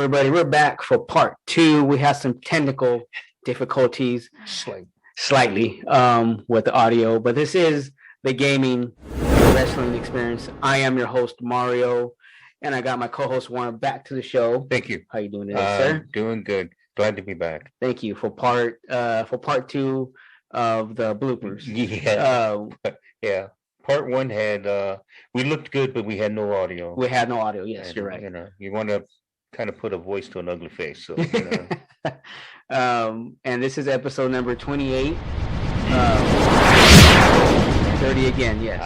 everybody. We're back for part two. We have some technical difficulties, slightly, with the audio, but this is the gaming wrestling experience. I am your host, Mario, and I got my co-host Warren back to the show. Thank you. How you doing today, sir? Doing good. Glad to be back. Thank you for part two of the bloopers. Yeah. Part one had we looked good, but we had no audio. We had no audio. Yes, and, you're right. You want to kind of put a voice to an ugly face. So, and this is episode number 28. 30 again, yes.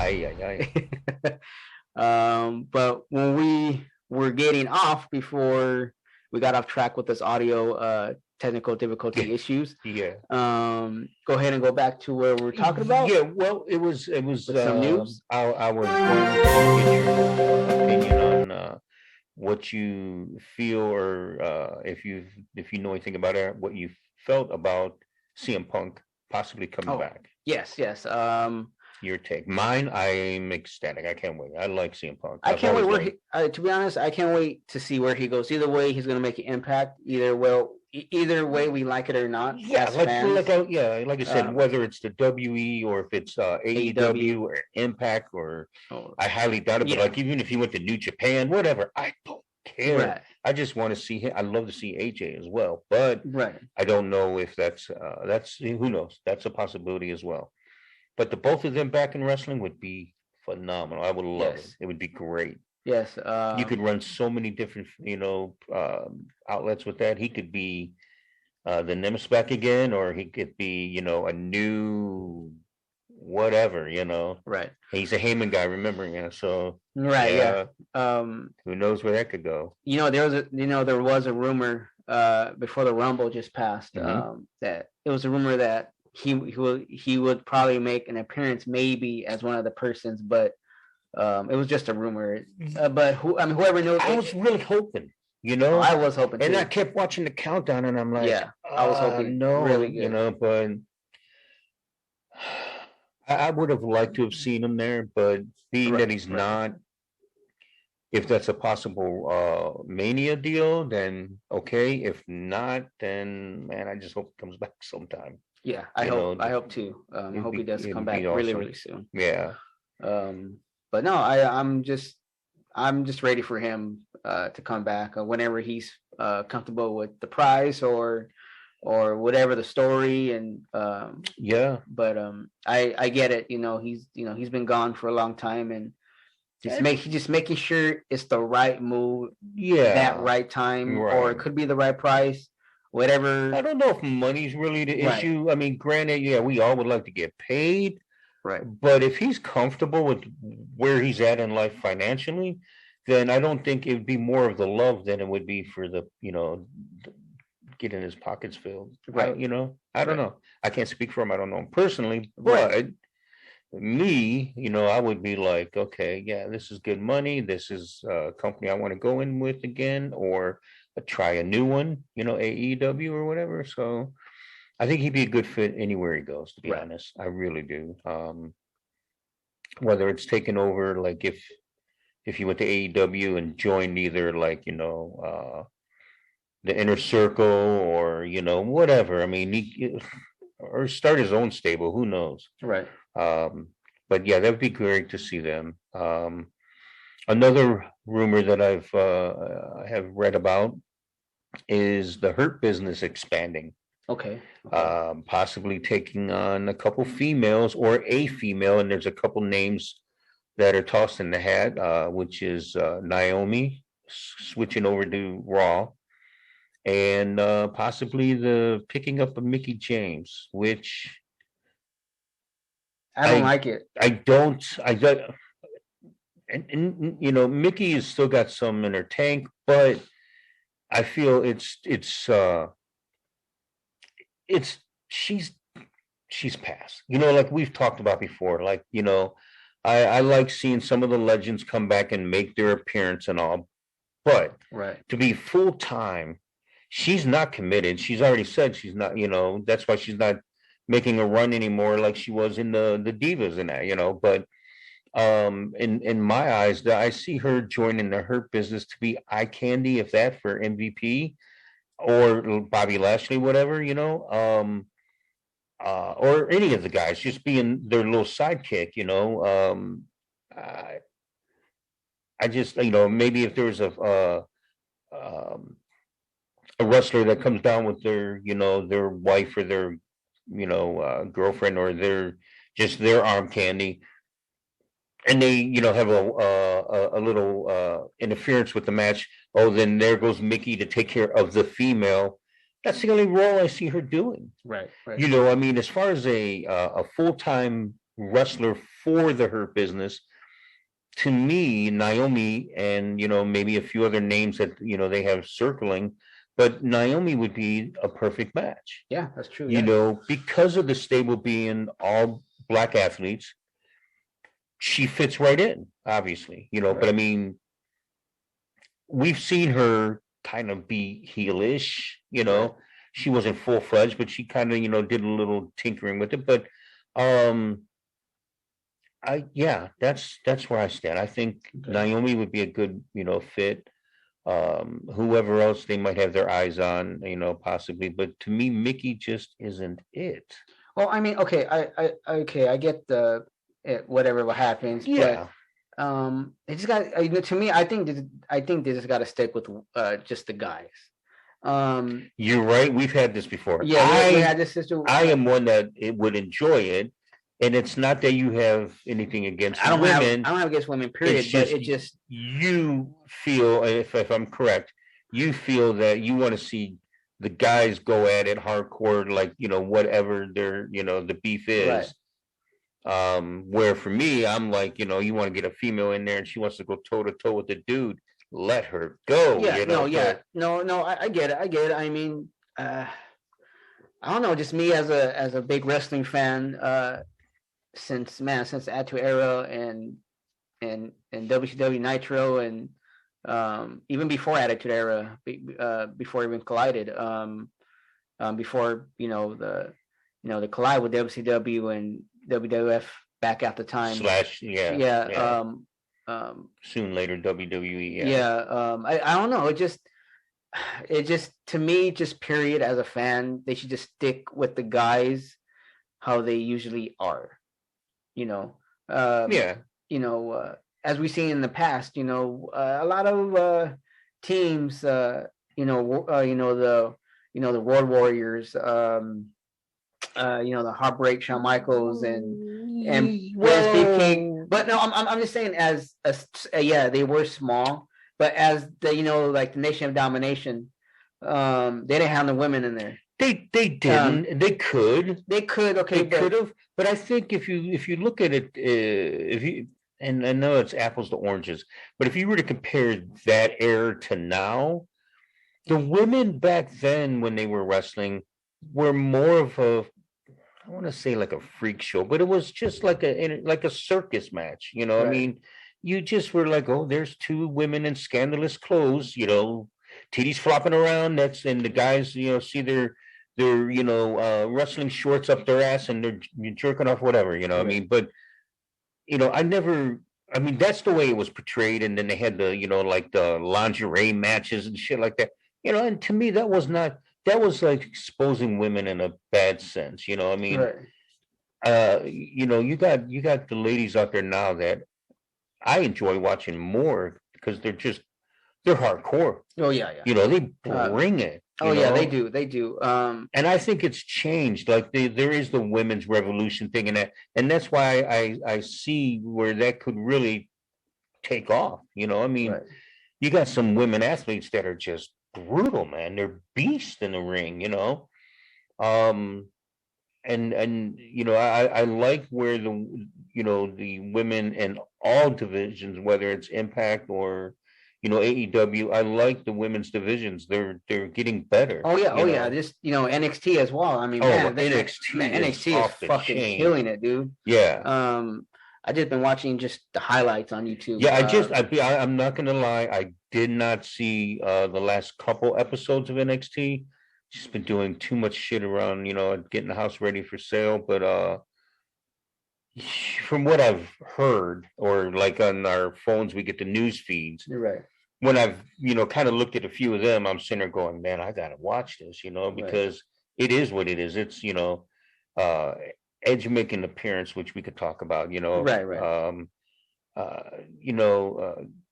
But when we were getting off before we got off track with this audio technical difficulty issues. Yeah. Go ahead and go back to where we're talking about. Yeah. Well, it was some news. I was wanting to get your opinion on what you feel, or if you know anything about it, what you felt about CM Punk possibly coming back. Yes. Your take. Mine, I'm ecstatic. I can't wait. I like CM Punk. I can't wait where he, to be honest, I can't wait to see where he goes. Either way, he's going to make an impact. Either way, we like it or not. Yeah, like I said, whether it's the WE or if it's AEW or Impact, or I highly doubt it. But like, even if he went to New Japan, whatever, I don't care. Right. I just want to see him. I love to see AJ as well, but I don't know if that's who knows. That's a possibility as well. But the both of them back in wrestling would be phenomenal. I would love it. It would be great. Yes. You could run so many different, outlets with that. He could be the Nemesis back again, or he could be, a new whatever, Right. He's a Heyman guy, remembering so. Right. Yeah. Who knows where that could go? There was a rumor before the Rumble just passed that it was a rumor that he would probably make an appearance maybe as one of the persons, but it was just a rumor. But whoever knows. I was really hoping, I was hoping, and too. I kept watching the countdown, and I'm like, I was hoping, really good. But I would have liked to have seen him there, but being that he's not, if that's a possible Mania deal, then okay. If not, then man, I just hope he comes back sometime. Yeah, I hope too. I hope he does come back awesome. Really soon. Yeah. But no, I'm just ready for him to come back whenever he's comfortable with the price or whatever the story, and But I get it. He's been gone for a long time, and just making sure it's the right move. Yeah. That right time, or it could be the right price. Whatever. I don't know if money's really the issue. I mean, granted, we all would like to get paid. Right. But if he's comfortable with where he's at in life financially, then I don't think it would be more of the love than it would be for the, getting his pockets filled. Right. I don't know. I can't speak for him. I don't know him personally. But me, I would be like, okay, yeah, this is good money. This is a company I want to go in with again, or try a new one, AEW or whatever. So I think he'd be a good fit anywhere he goes, to be honest. I really do. Whether it's taken over, like if you went to AEW and joined either the Inner Circle or, whatever. I mean, or start his own stable, who knows? Right. But yeah, that would be great to see them. Another rumor that have read about is the Hurt Business expanding. Okay. Possibly taking on a couple females or a female, and there's a couple names that are tossed in the hat, which is Naomi switching over to Raw, and possibly the picking up of Mickie James, which I don't like it. I don't. And Mickie has still got some in her tank, but I feel she's passed. Like we've talked about before. Like I like seeing some of the legends come back and make their appearance and all, but to be full time, she's not committed. She's already said she's not. That's why she's not making a run anymore like she was in the Divas and that. But in my eyes, that I see her joining the Hurt Business to be eye candy, if that, for MVP or Bobby Lashley, whatever, or any of the guys, just being their little sidekick, I just, maybe if there was a wrestler that comes down with their wife or their, girlfriend, or their arm candy, and they, have a little interference with the match. Oh, then there goes Mickey to take care of the female. That's the only role I see her doing. Right. I mean, as far as a full-time wrestler for the Hurt Business, to me, Naomi and, maybe a few other names that, they have circling, but Naomi would be a perfect match. Yeah, that's true. Because of the stable being all black athletes, she fits right in, obviously, Right. But I mean, we've seen her kind of be heelish, Right. She wasn't full-fledged, but she kind of, did a little tinkering with it. But that's where I stand. I think Okay. Naomi would be a good, fit. Whoever else they might have their eyes on, possibly. But to me, Mickey just isn't it. Well, I mean, okay, I get whatever happens, Yeah. but it just got to me. I think they just got to stick with just the guys. You're right. We've had this before. Yeah, we had this system. I am one that it would enjoy it, and it's not that you have anything against women. I don't have against women. Period. But it just you feel, if I'm correct, you feel that you want to see the guys go at it hardcore, like whatever their the beef is. Right. Where for me, I'm like, you want to get a female in there and she wants to go toe to toe with the dude. Let her go. Yeah, no, I get it. I mean, I don't know, just me as a big wrestling fan, since the Attitude Era and WCW Nitro, and even before Attitude Era, before even collided, before the collide with WCW and WWF back at the time. Soon later WWE. I don't know. It just to me, just period, as a fan, they should just stick with the guys how they usually are. As we've seen in the past, a lot of teams, the Road Warriors, the Heartbreak, Shawn Michaels, and Steve King. But no, I'm just saying, as they were small, but as the like the Nation of Domination, they didn't have the women in there. They didn't. They could. Okay, they could have. But I think if you look at it, and I know it's apples to oranges, but if you were to compare that era to now, the women back then when they were wrestling were more of a, I want to say like a freak show, but it was just like a circus match. Right. I mean, you just were like, oh, there's two women in scandalous clothes, titties flopping around. And the guys, see their wrestling shorts up their ass and they're jerking off, whatever, Right. I mean, but that's the way it was portrayed. And then they had the, like the lingerie matches and shit like that, and to me, that was like exposing women in a bad sense. Right. You got the ladies out there now that I enjoy watching more because they're hardcore. Oh yeah. They bring it. Yeah, they do. And I think it's changed. Like there is the women's revolution thing, and that's why I see where that could really take off. Right. You got some women athletes that are just brutal, man. They're beasts in the ring. I like where the women in all divisions, whether it's Impact or AEW, I like the women's divisions. They're getting better. Oh yeah. This NXT as well. I mean, NXT is fucking killing it, dude. Yeah. I just been watching just the highlights on YouTube. Yeah, I'm not gonna lie, I did not see the last couple episodes of NXT. Just been doing too much shit around, getting the house ready for sale. But from what I've heard, or like on our phones, we get the news feeds. You're right. When I've, kind of looked at a few of them, I'm sitting there going, man, I gotta watch this, because it is what it is. It's, uh, edge making appearance, which we could talk about, Right.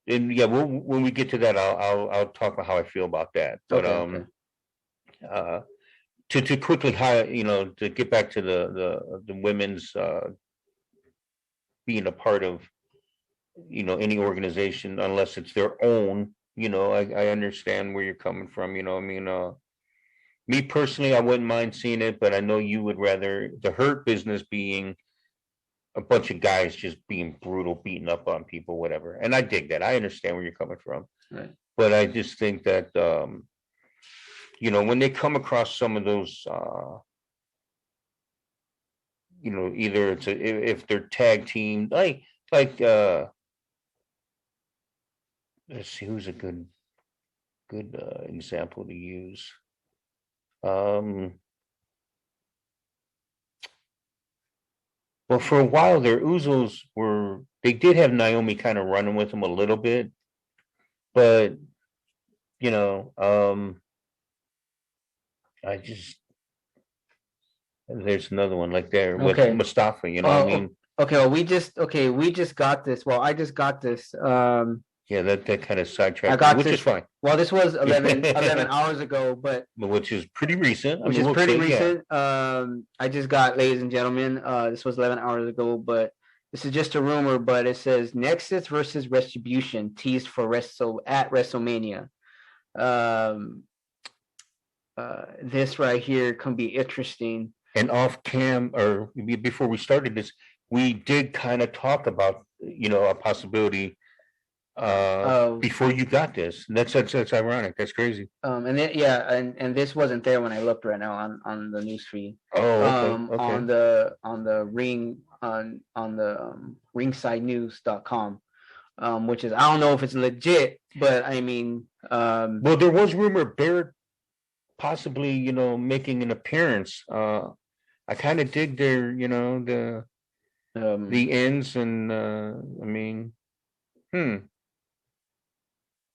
And yeah, when we get to that, I'll talk about how I feel about that. But Okay. uh, to quickly to get back to the women's being a part of any organization, unless it's their own. I understand where you're coming from. I mean, me personally, I wouldn't mind seeing it, but I know you would rather the hurt business being a bunch of guys just being brutal, beating up on people, whatever. And I dig that. I understand where you're coming from. Right. But I just think that when they come across some of those either if they're tag team, like let's see who's a good example to use. Well, for a while their Uzos they did have Naomi kind of running with them a little bit, but I just there's another one like there with Mustafa, what I mean? Okay, well, we just got this. Well, I just got this. Yeah, that kind of sidetracked, which is fine. Well, this was 11 hours ago, but which is pretty recent. Recent. I just got, ladies and gentlemen, this was 11 hours ago, but this is just a rumor. But it says Nexus versus Retribution teased for at WrestleMania. This right here can be interesting. And off cam, or before we started this, we did kind of talk about a possibility before you got this. That's ironic. That's crazy. And this wasn't there when I looked right now on the news feed. Oh, okay. On the ringsidenews.com, which is, I don't know if it's legit, but I mean, well, there was rumor Barrett possibly making an appearance. I kind of dig their the ends, and I mean,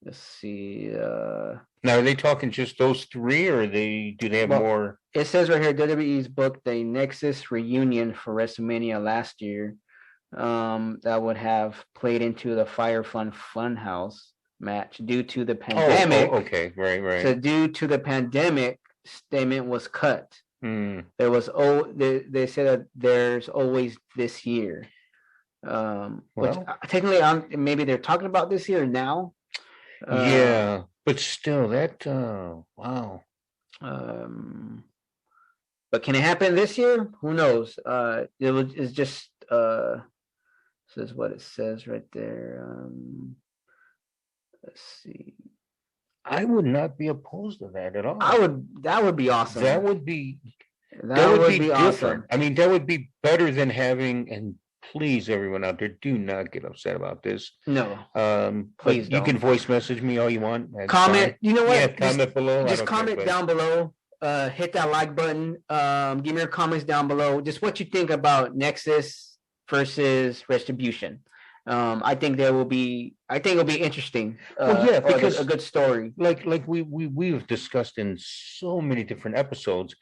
let's see. Now, are they talking just those three, or do they have more? It says right here, WWE's booked a Nexus reunion for WrestleMania last year. That would have played into the Fire Fun Funhouse match due to the pandemic. Okay, right. So due to the pandemic, statement was cut. There was they said that there's always this year. Which technically, maybe they're talking about this year now. Yeah, but still, that wow. But can it happen this year? Who knows? It's just says what it says right there. Let's see. I would not be opposed to that at all. That would be awesome. That would be different. Awesome. I mean, that would be better than having, and please, everyone out there, do not get upset about this. No. Please don't. You can voice message me all you want. Comment. You know what? Yeah, comment below. Just comment down below. Hit that like button. Give me your comments down below. Just what you think about Nexus versus Retribution. I think it'll be interesting. Because a good story. Like we've discussed in so many different episodes.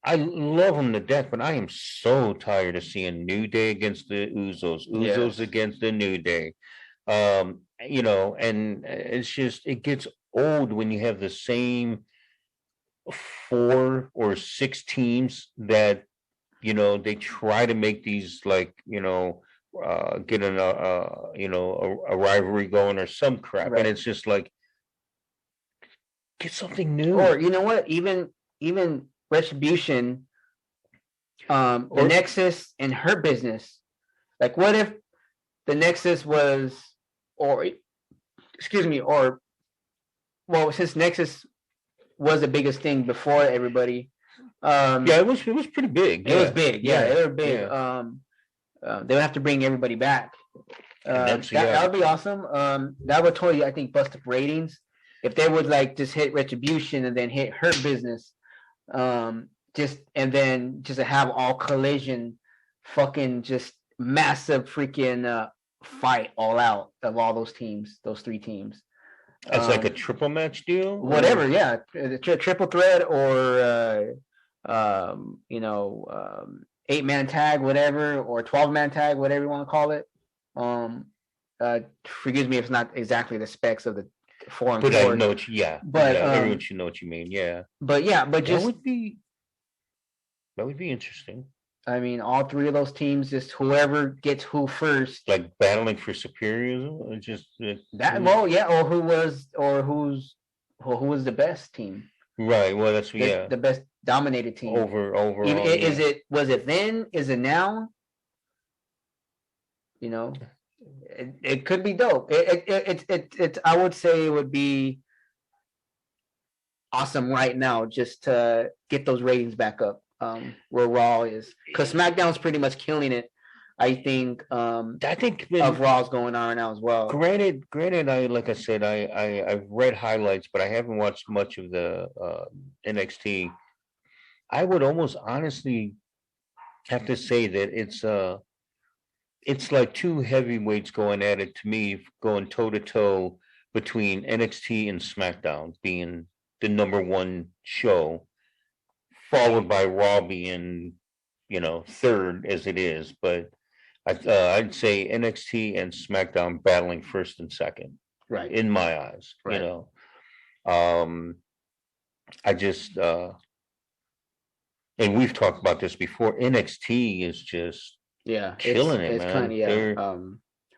I love them to death, but I am so tired of seeing New Day against the Usos against the New Day. And it's just, it gets old when you have the same 4 or 6 teams that they try to make these get a rivalry going or some crap, right. And it's just like, get something new. Or you know what, even Retribution, the Nexus and her business. Like, what if the Nexus was, since Nexus was the biggest thing before everybody. It was pretty big. It was big. Yeah, they were big. Yeah. They would have to bring everybody back. That would be awesome. That would totally, I think, bust up ratings if they would just hit Retribution and then hit her business. Just to have all Collision fucking just massive freaking fight all out of all those teams, those three teams. It's like a triple match deal, whatever. Or? Yeah, triple threat or 8-man tag, whatever, or 12-man tag, whatever you want to call it. Forgive me if it's not exactly the specs of the forum. But I know but everyone should know what you mean. Yeah. But just that would be interesting. I mean, all three of those teams, just whoever gets who first, like battling for superior, just that. Well, yeah, or who was the best team? Right. Well, that's the best dominated team over. Was it then? Is it now? You know, it could be dope. It I would say it would be awesome right now just to get those ratings back up. Where Raw is, because SmackDown's pretty much killing it. I think of Raw's going on right now as well. Granted, like I said, I've read highlights, but I haven't watched much of the NXT. I would almost honestly have to say that it's like two heavyweights going at it to me, going toe to toe between NXT and SmackDown being the number one show, followed by Raw being, third as it is. But I'd say NXT and SmackDown battling first and second, right? In my eyes, right. I just and we've talked about this before. NXT is just killing it, man.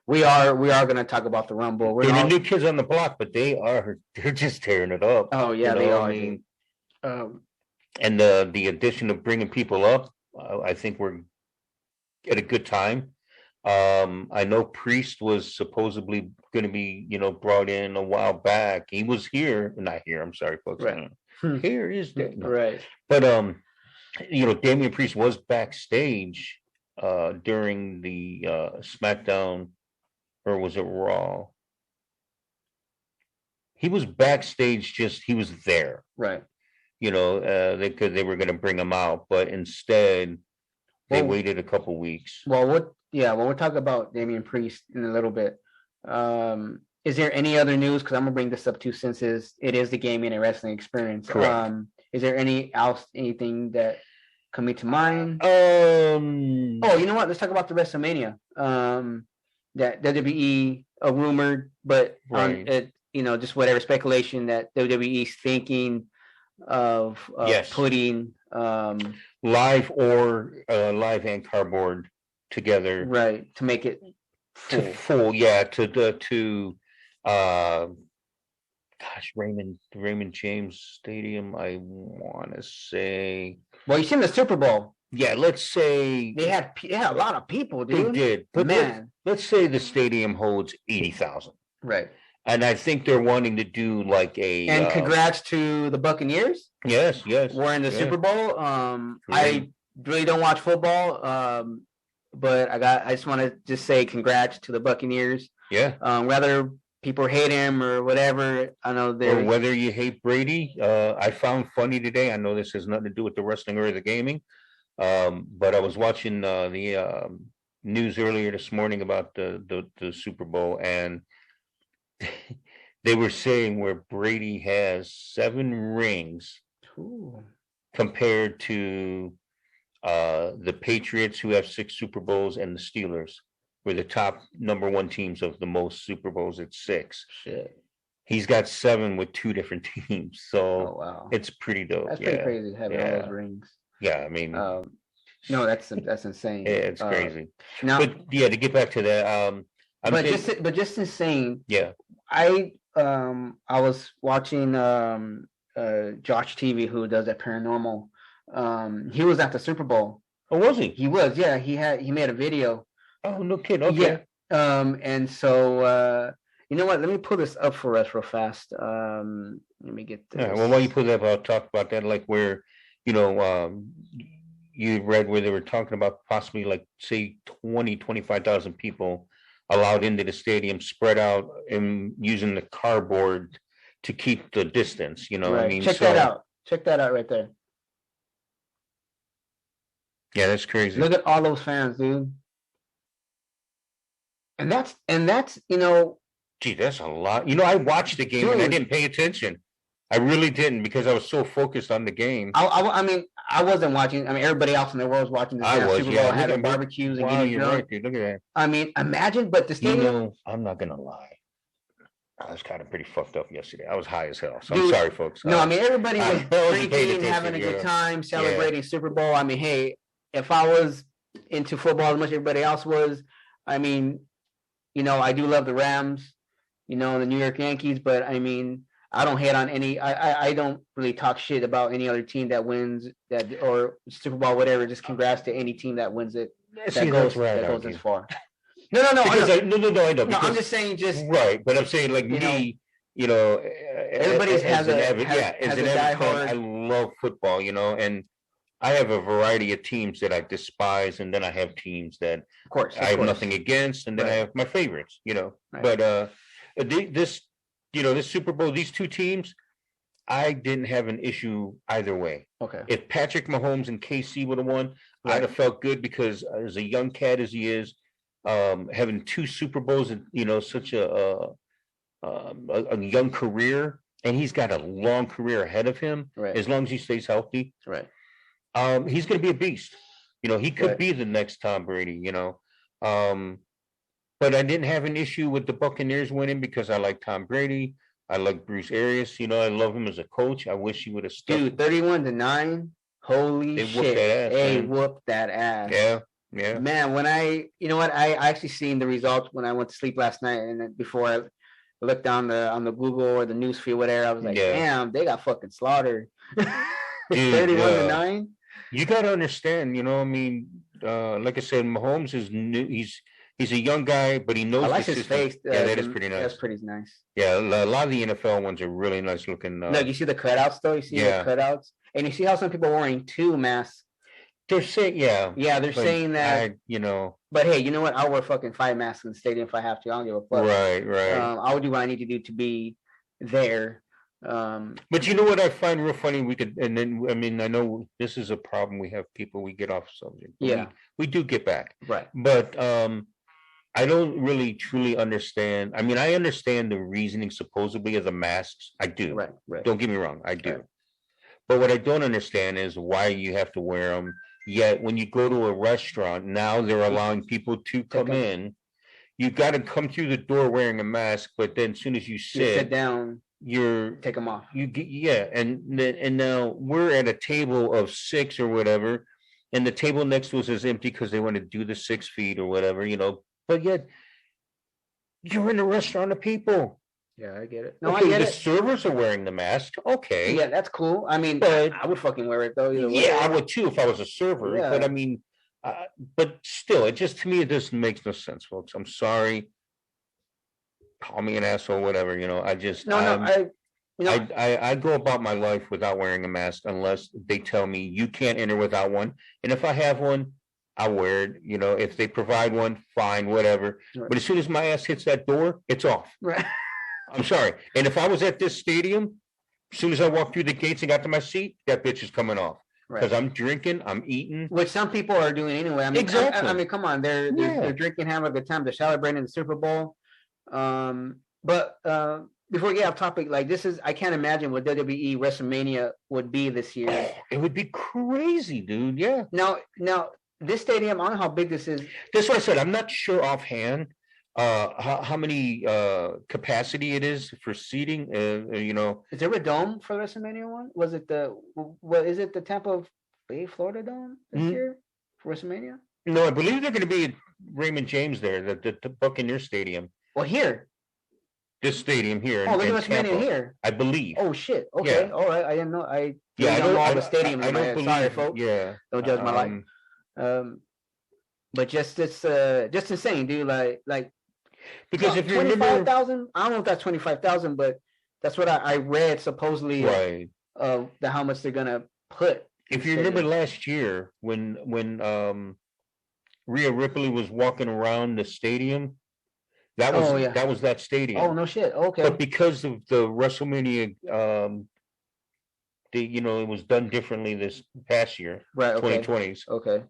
We are going to talk about the Rumble. They're the new kids on the block, but they're just tearing it up. Oh yeah, they are. And the addition of bringing people up, I think we're at a good time. I know Priest was supposedly going to be, brought in a while back. He was here, not here. I'm sorry, folks. Right. Here is that, right. But Damian Priest was backstage during the SmackDown, or was it Raw? He was backstage. He was there. Right. They were going to bring him out, but instead they waited a couple weeks. Well, we'll talk about Damian Priest in a little bit. Is there any other news? Because I'm gonna bring this up too, since it is the gaming and wrestling experience. Correct. Is there anything that coming to mind? Oh, you know what? Let's talk about the WrestleMania. That WWE rumored, but right. Just whatever speculation that WWE's thinking of putting live and cardboard together, right, to make it full. Raymond James Stadium, I want to say. Well, you seen the Super Bowl. Yeah, let's say they had a lot of people, dude. They did, but man, let's say the stadium holds 80,000. Right. And I think they're wanting to do like a. And congrats to the Buccaneers. Yes. We're in the Super Bowl. I really don't watch football, but I just want to just say congrats to the Buccaneers. Yeah. Whether people hate him or whatever, I know or whether you hate Brady. I found funny today. I know this has nothing to do with the wrestling or the gaming, but I was watching the news earlier this morning about the Super Bowl, and they were saying where Brady has 7 rings. Ooh. Compared to the Patriots, who have 6 Super Bowls, and the Steelers were the top number 1 teams of the most Super Bowls at 6. Shit. He's got 7 with 2 different teams, so wow. It's pretty dope. That's pretty crazy having all those rings. Yeah, I mean, no, that's insane. Yeah, it's crazy. Now, but to get back to that, just insane. Yeah, I was watching Josh TV, who does that paranormal. He was at the Super Bowl. Oh, was he? He was. Yeah, he made a video. Oh, no kidding. Okay. Yeah. And so you know what? Let me pull this up for us real fast. Let me get this. Yeah, well, while you pull that up, I'll talk about that, like where you read where they were talking about possibly like say 25,000 people allowed into the stadium, spread out and using the cardboard to keep the distance. Right. I mean, check that out. Check that out right there. Yeah, that's crazy. Look at all those fans, dude. and that's Gee, that's a lot. I watched the game and I dude. didn't pay attention. I really didn't because I was so focused on the game. I mean, I wasn't watching. I mean, everybody else in the world was watching this I damn was, Super yeah. Bowl, Look having at me. barbecues and Wow, getting you're drunk. right, dude. Look at that. I mean, imagine, but the stadium. I'm not gonna lie. I was kind of pretty fucked up yesterday. I was high as hell. So Dude, I'm sorry, folks. No, I mean everybody was I wasn't paying drinking, having a attention, good time, celebrating Super Bowl. I mean, hey, if I was into football as much as everybody else was, I mean, I do love the Rams, the New York Yankees, but I mean, I don't hate on any. I don't really talk shit about any other team that wins that or Super Bowl, whatever. Just congrats to any team that wins it. See, that's right. That goes as far. No, I know. I know. No, I'm just saying, right. But I'm saying, like me, everybody has a diehard. I love football, and I have a variety of teams that I despise, and then I have teams that I have nothing against, and then I have my favorites, Right. But this Super Bowl, these two teams, I didn't have an issue either way. Okay. If Patrick Mahomes and KC would have won, I'd have felt good because as a young cat as he is, having two Super Bowls and such a young career, and he's got a long career ahead of him. Right. As long as he stays healthy, right. He's going to be a beast. He could be the next Tom Brady. But I didn't have an issue with the Buccaneers winning because I like Tom Brady. I like Bruce Arians. I love him as a coach. I wish he would have stuck. Dude, 31-9. Holy shit! They whooped that ass. Yeah. Man, when I actually seen the results when I went to sleep last night, and then before I looked on the Google or the news feed, whatever, I was like, damn, they got fucking slaughtered. 31-9. You got to understand, like I said, Mahomes is new. He's a young guy, but he knows. I like his face. That is pretty nice. That's pretty nice. Yeah, a lot of the NFL ones are really nice looking. Look, you see the cutouts though. You see the cutouts, and you see how some people are wearing two masks. They're saying, they're saying that. But hey, you know what? I'll wear fucking 5 masks in the stadium if I have to. I don't give a fuck. Right. I'll do what I need to do to be there. But you know what I find real funny? I know this is a problem. We have people. We get off subject. Yeah, we do get back. Right. But I don't really truly understand. I mean, I understand the reasoning supposedly of the masks. I do. Right. Don't get me wrong. I do. Right. But what I don't understand is why you have to wear them. Yet when you go to a restaurant, now they're allowing people to come in. You got to come through the door wearing a mask, but then as soon as you sit down, you're take them off. And now we're at a table of 6 or whatever, and the table next to us is empty because they want to do the 6 feet or whatever, But yet you're in a restaurant of people. Yeah, I get it. No, okay, I get the it. servers are wearing the mask. Okay. Yeah, that's cool. I mean, but I would fucking wear it though. Yeah, I would too if I was a server. Yeah. But I mean, but still, it just to me it just makes no sense, folks. I'm sorry. Call me an asshole, whatever. I just I go about my life without wearing a mask unless they tell me you can't enter without one. And if I have one, I'll wear it. If they provide one, fine, whatever. Right. But as soon as my ass hits that door, it's off. Right. I'm sorry. And if I was at this stadium, as soon as I walked through the gates and got to my seat, that bitch is coming off. Because I'm drinking, I'm eating. Which some people are doing anyway. I mean, exactly. I mean, come on. They're drinking, having a good time. They're celebrating the Super Bowl. But before we get off topic, like I can't imagine what WWE WrestleMania would be this year. Oh, it would be crazy, dude. Yeah. Now, this stadium, I don't know how big this is. That's what I said. I'm not sure offhand how many capacity it is for seating. Is there a dome for WrestleMania one? Is it the Tampa Bay, Florida dome this year for WrestleMania? No, I believe they're going to be at Raymond James there, the Buccaneers Stadium. Well, here. This stadium here. Oh, there's WrestleMania here. I believe. Oh shit. Okay. Yeah. All right. I didn't know. I don't know all the stadiums. I don't believe. Sorry, folks. Yeah. Don't judge my life. But just insane, dude. Like because if you 25,000, I don't know if that's 25,000, but that's what I read supposedly. Right. How much they're gonna put. If you remember last year when Rhea Ripley was walking around the stadium, that was that stadium. Oh no shit. Okay. But because of the WrestleMania, it was done differently this past year, right? 2020s. Okay.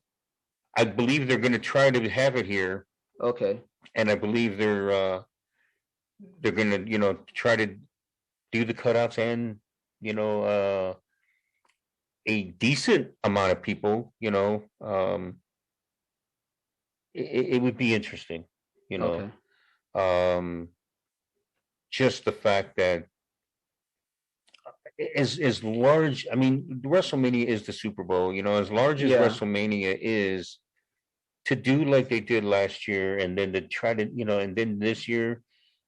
I believe they're going to try to have it here. Okay. and I believe they're gonna, try to do the cutouts and, you know, a decent amount of people, it would be interesting, you know. Okay. Um, just the fact that as large, I mean, WrestleMania is the Super Bowl, as large as Yeah. WrestleMania is, to do like they did last year, and then to try to, and then this year,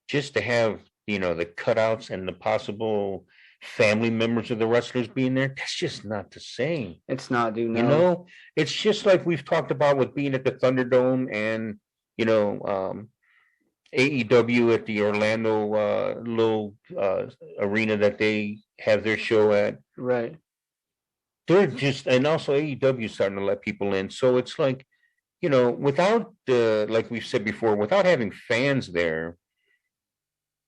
just to have, the cutouts and the possible family members of the wrestlers being there, that's just not the same. It's not, dude. You No. know, it's just like we've talked about with being at the Thunderdome and, AEW at the Orlando little arena that they have their show at. Right. They're just, and also AEW starting to let people in. So it's like, without like we've said before, without having fans there,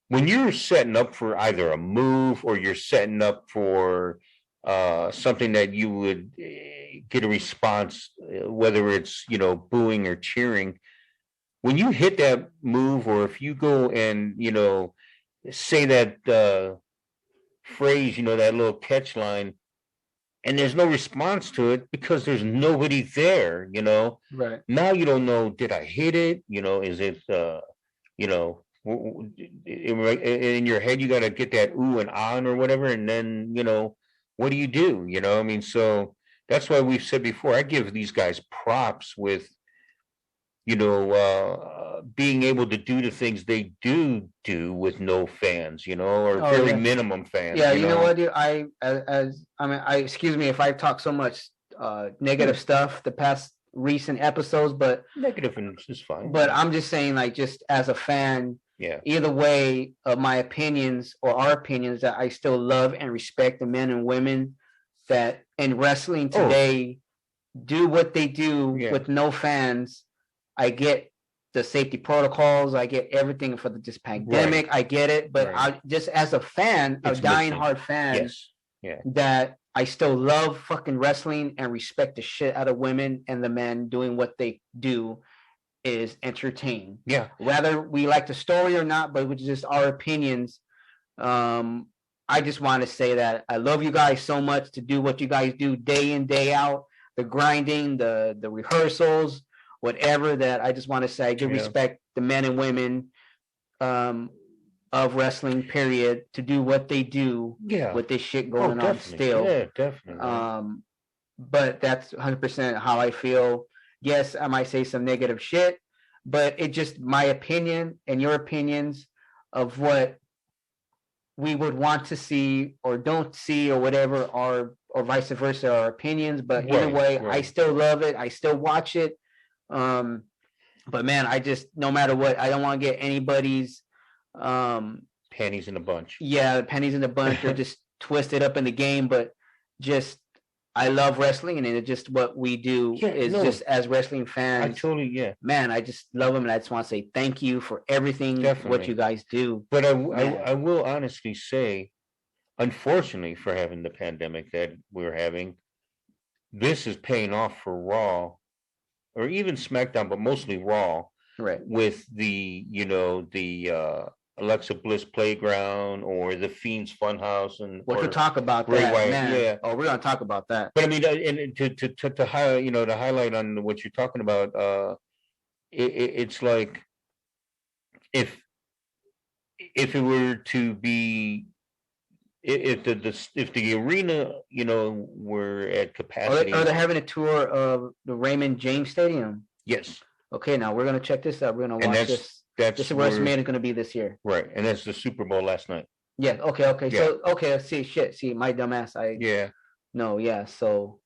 when you're setting up for either a move or you're setting up for something that you would get a response, whether it's, booing or cheering, when you hit that move, or if you go and, say that phrase, that little catch line, and there's no response to it because there's nobody there, Right. Now you don't know, did I hit it? Is it, in your head, you got to get that ooh and on or whatever. And then, what do you do? I mean, so that's why we've said before, I give these guys props with, being able to do the things they do with no fans, or very minimum fans. Yeah, you know what, dude? I mean, excuse me if I talk so much negative stuff the past recent episodes, but negative is fine. But I'm just saying, like, just as a fan, yeah. Either way of my opinions or our opinions, that I still love and respect the men and women that in wrestling today do what they do with no fans. I get the safety protocols. I get everything for this pandemic. Right. I get it. But I just, as a fan, a dying hard fan, that I still love fucking wrestling and respect the shit out of women and the men doing what they do is entertain. Yeah. Whether we like the story or not, but which is just our opinions. I just want to say that I love you guys so much to do what you guys do day in, day out, the grinding, the rehearsals, whatever, that I just want to say I do respect the men and women of wrestling, period, to do what they do with this shit going on still. Yeah, definitely. But that's 100% how I feel. Yes, I might say some negative shit, but it's just my opinion and your opinions of what we would want to see or don't see or whatever, or vice versa, our opinions. But either way, I still love it. I still watch it. But man, I just, no matter what, I don't want to get anybody's panties in a bunch. Yeah, panties in a bunch or just twisted up in the game. But just, I love wrestling, and it's just what we do just as wrestling fans. I totally, man, I just love them, and I just want to say thank you for everything, what you guys do. But I will honestly say, unfortunately, for having the pandemic that we're having, this is paying off for Raw, or even SmackDown, but mostly Raw, with the, the Alexa Bliss Playground or the Fiend's Funhouse, and we'll talk about that, man. Oh, we're gonna talk about that. But I mean, and to highlight, to highlight on what you're talking about, it's like if it were to be, if the arena, were at capacity, or they're having a tour of the Raymond James Stadium. Yes. Okay, now we're gonna check this out. We're gonna watch this. This is where WrestleMania is going to be this year. Right. And that's the Super Bowl last night. Yeah. Okay. Yeah. So, see, my dumbass. So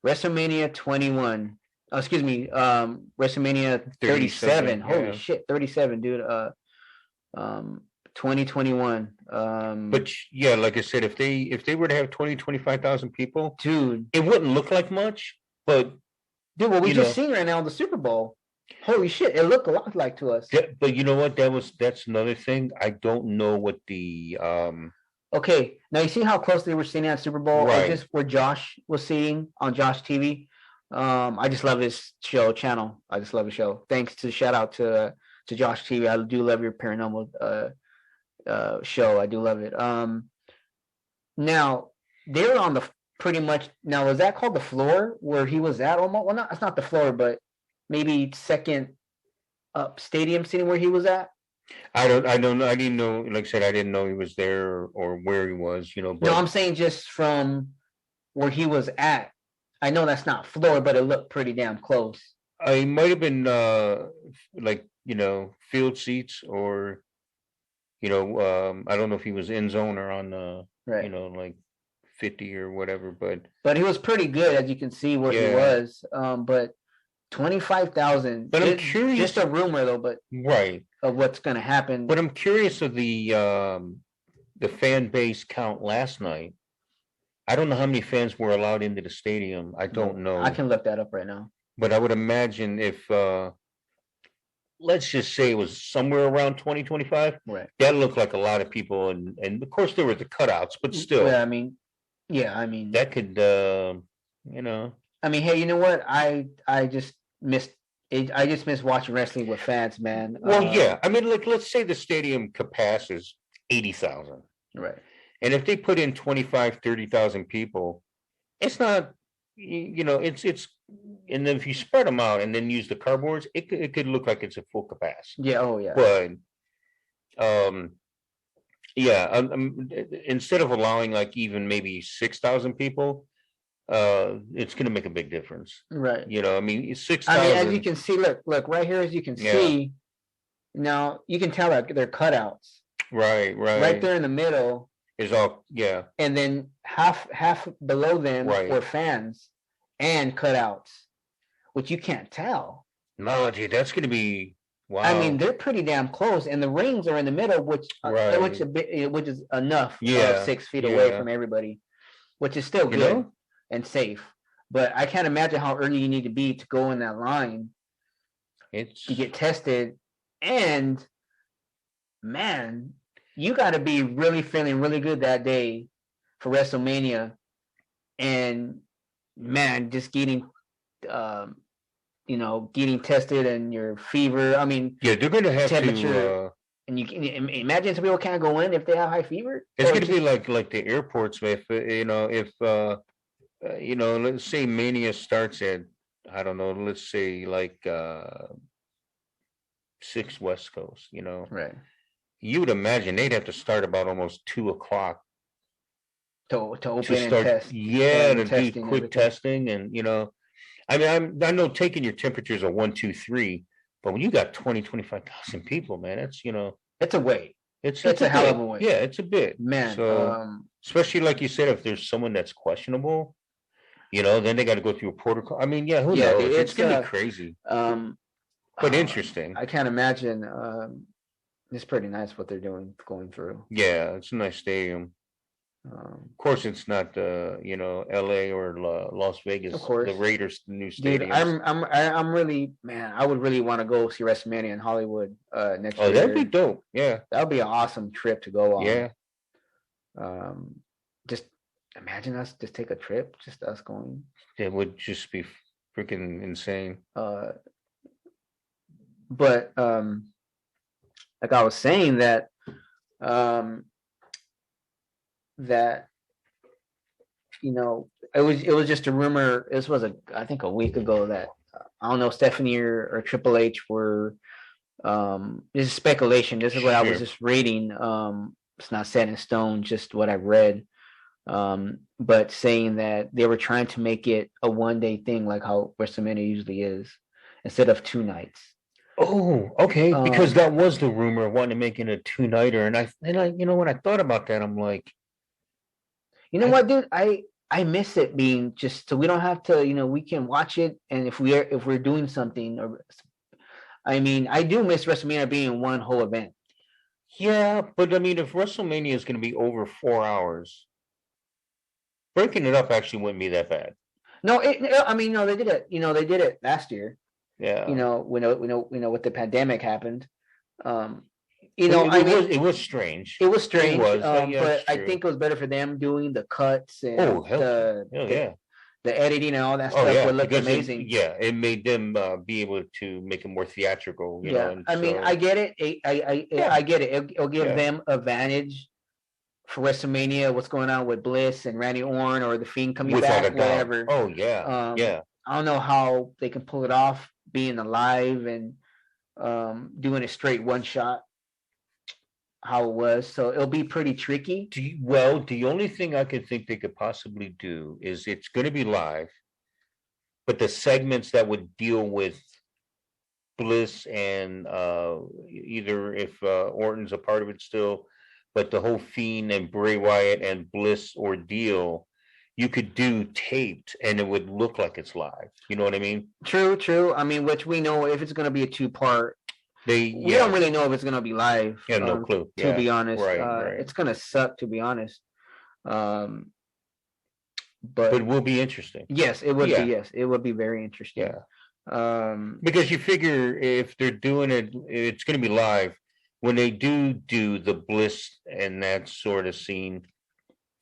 WrestleMania 21. Oh, excuse me. WrestleMania 37. Holy shit. 37, dude. 2021. But yeah, like I said, if they were to have 25,000 people, dude, it wouldn't look like much, but dude, what we just seen right now in the Super Bowl. Holy shit, it looked a lot like to us. Yeah, but you know what? That's another thing. I don't know what the Okay, now you see how close they were seeing at Super Bowl, just where Josh was seeing on Josh TV. I just love his channel. I just love his show. Thanks to shout out to Josh TV. I do love your paranormal show. I do love it. Now they were on the pretty much. Now was that called the floor where he was at almost? Well, not it's not the floor, but maybe second up stadium seating where he was at. I don't know. I didn't know. Like I said, I didn't know he was there or where he was. But, no, I'm saying just from where he was at. I know that's not floor, but it looked pretty damn close. I might have been field seats or I don't know if he was in zone or on right. Like 50 or whatever, but he was pretty good as you can see where he was. But 25,000. But I'm curious. Just a rumor though, but right of what's going to happen. But I'm curious of the fan base count last night. I don't know how many fans were allowed into the stadium. I don't know. I can look that up right now. But I would imagine if, let's just say it was somewhere around 20-25, right. That looked like a lot of people. And of course there were the cutouts, but still. Yeah, I mean. That could, I mean, hey, you know what? I just missed it. I just miss watching wrestling with fans, man. Well, yeah. I mean, let's say the stadium capacity is 80,000. Right. And if they put in 25, 30,000 people, it's not, it's, and then if you spread them out and then use the cardboards, it could look like it's a full capacity. Yeah. Oh, yeah. But, instead of allowing like even maybe 6,000 people, it's going to make a big difference. Right. I mean, 6,000. I mean, as you can see, look right here, as you can see, now you can tell that they're cutouts. Right. Right there in the middle. Is all, yeah. And then half below them were fans and cutouts, which you can't tell. No, dude, that's going to be wow. I mean, they're pretty damn close, and the rings are in the middle, which is enough. 6 feet away from everybody, which is still good and safe. But I can't imagine how early you need to be to go in that line. To get tested, and man. You got to be really feeling really good that day for WrestleMania, and man, just getting, getting tested and your fever. I mean, yeah, they're going to have to. And you can imagine some people can't go in if they have high fever. It's going to be like the airports. If let's say Mania starts at, I don't know, let's say like 6 West Coast. Right. You would imagine they'd have to start about almost 2:00 to open and test. Yeah, to do quick testing, and I mean, I know taking your temperatures are 1, 2, 3, but when you got 25,000 people, man, that's it's a wait. It's a hell of a wait. Yeah, it's a bit, man. So especially like you said, if there's someone that's questionable, then they got to go through a protocol. I mean, who knows? It's gonna be crazy. But interesting. I can't imagine. It's pretty nice what they're going through. Yeah, it's a nice stadium. Of course, it's not L.A. or Las Vegas. Of course, the Raiders' new stadium. I'm really, man. I would really want to go see WrestleMania in Hollywood next year. Oh, that'd be dope. Yeah, that would be an awesome trip to go on. Yeah. Just imagine us just take a trip, just us going. It would just be freaking insane. But like I was saying that it was just a rumor. This was I think a week ago that I don't know, Stephanie or Triple H were this is speculation. This is what I was just reading. It's not set in stone, just what I've read. But saying that they were trying to make it a one-day thing like how WrestleMania usually is, instead of 2 nights. Oh, okay. Because that was the rumor, wanting to make it a 2-nighter, and I when I thought about that, I'm like, what, dude, I miss it being just so we don't have to, we can watch it, and if we're doing something, or I mean, I do miss WrestleMania being one whole event. Yeah, but I mean, if WrestleMania is going to be over 4 hours, breaking it up actually wouldn't be that bad. No, no, they did it. They did it last year. Yeah. We know with the pandemic happened. It was strange. It was strange. But I think it was better for them doing the cuts and the editing and all that Oh stuff yeah, would look because amazing. it made them be able to make it more theatrical, you know. Yeah, And I mean, so I get it. I get it. It'll give yeah, them advantage for WrestleMania. What's going on with Bliss and Randy Orton or the Fiend coming without a back, doubt. whatever. Oh yeah, yeah. I don't know how they can pull it off, being alive and doing a straight one shot. How it was, so it'll be pretty tricky. Well, the only thing I could think they could possibly do is it's going to be live, but the segments that would deal with Bliss and either if Orton's a part of it still, but the whole Fiend and Bray Wyatt and Bliss ordeal, you could do taped and it would look like it's live. You know what I mean? True. I mean, which we know if it's going to be a 2-part. We don't really know if it's going to be live. Yeah, no clue. To be honest, right. It's going to suck, to be honest. But it will be interesting. Yes, it would be. Yes, it would be very interesting. Yeah. Because you figure if they're doing it, it's going to be live. When they do the Bliss and that sort of scene,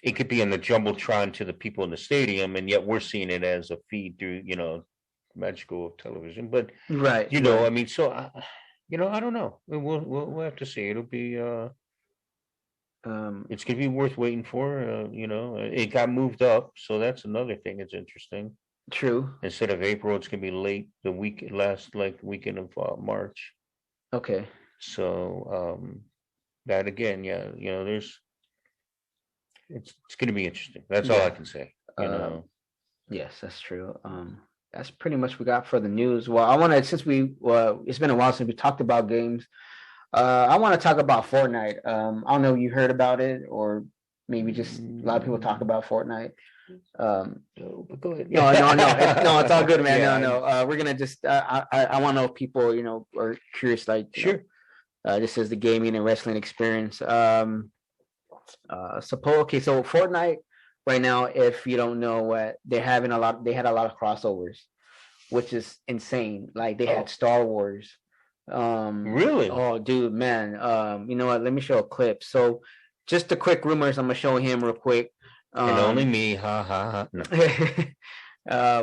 it could be on the jumbotron to the people in the stadium, and yet we're seeing it as a feed through, magical television. But right, I mean, so I don't know. We'll have to see. It'll be it's gonna be worth waiting for. It got moved up, so that's another thing that's interesting. True. Instead of April, it's gonna be late last weekend of March. Okay. So that again, it's gonna be interesting. That's all I can say. Yes, that's true. That's pretty much we got for the news. Well, I want to, since it's been a while since we talked about games. I want to talk about Fortnite. I don't know if you heard about it, or maybe just a lot of people talk about Fortnite. No, but go ahead. No, it's all good, man. Yeah, no. We're gonna just. I want to know if people, are curious. Like, sure. This is the gaming and wrestling experience. So Fortnite right now, if you don't know what they had a lot of crossovers, which is insane. Like they had Star Wars. Really? Oh, dude, man. You know what? Let me show a clip. So, just the quick rumors. I'm gonna show him real quick. And only me, ha ha ha. No.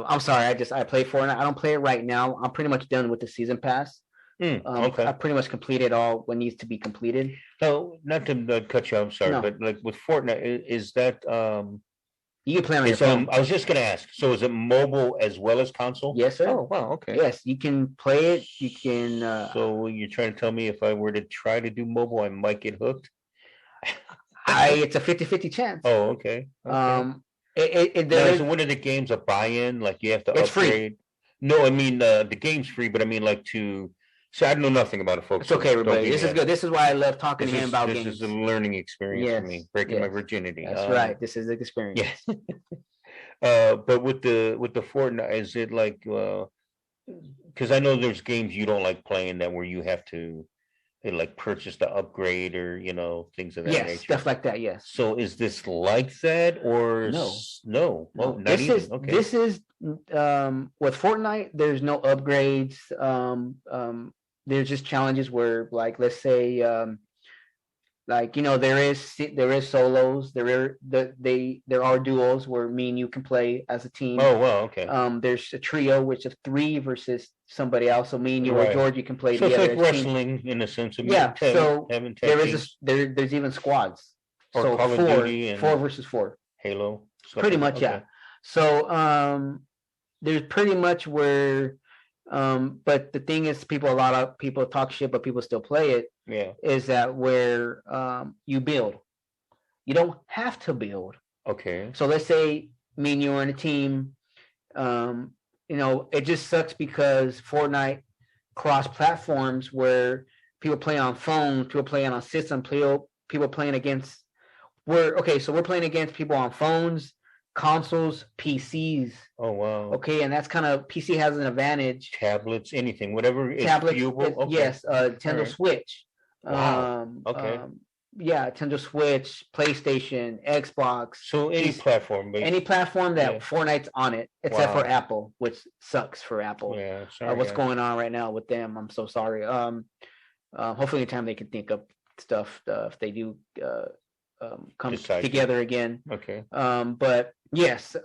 I'm sorry. I play Fortnite. I don't play it right now. I'm pretty much done with the season pass. Okay. I pretty much completed all what needs to be completed. No, not to cut you off. I'm sorry, but like with Fortnite, is that you can play on your phone. I was just going to ask. So, is it mobile as well as console? Yes, sir. Oh, wow. Okay. Yes, you can play it. You can. So, you're trying to tell me if I were to try to do mobile, I might get hooked? It's a 50-50 chance. Oh, okay. So what are the games a buy-in? Like you have to upgrade? Free. No, I mean the game's free, but I mean like to. So I know nothing about it, folks. It's okay, everybody. This is good. This is why I love talking to him about games. This is a learning experience for me, breaking my virginity. That's right. This is the experience. Yes. But with the Fortnite, is it like? Because I know there's games you don't like playing that where you have to, like purchase the upgrade or things of that nature. Stuff like that. Yes. So is this like that or no? Oh, not even. Okay. This is with Fortnite. There's no upgrades. There's just challenges where, like, let's say, there is solos. There are duos where me and you can play as a team. Oh well, okay. There's a trio, which is 3 versus somebody else. So me and you or George, you can play so together. It's like wrestling in a sense. So there's even squads. Or so Call of Duty and 4 versus 4. Halo. Pretty much, yeah. So there's pretty much where. But the thing is, a lot of people talk shit, but people still play it. Yeah. Is that where you build? You don't have to build. Okay. So let's say me and you are in a team. It just sucks because Fortnite cross platforms where people play on phones, people play on system, people playing against. We're playing against people on phones, consoles, PCs. Oh wow. Okay, and that's kind of PC has an advantage. Tablets, anything, whatever is viewable. Okay. Yes, Nintendo Switch. Wow. Okay. Nintendo Switch, PlayStation, Xbox. So any platform, any platform that Fortnite's on it, except for Apple, which sucks for Apple. Yeah. Sorry. What's going on right now with them? I'm so sorry. Hopefully, in time they can think up stuff if they do come together again. Okay. But yes,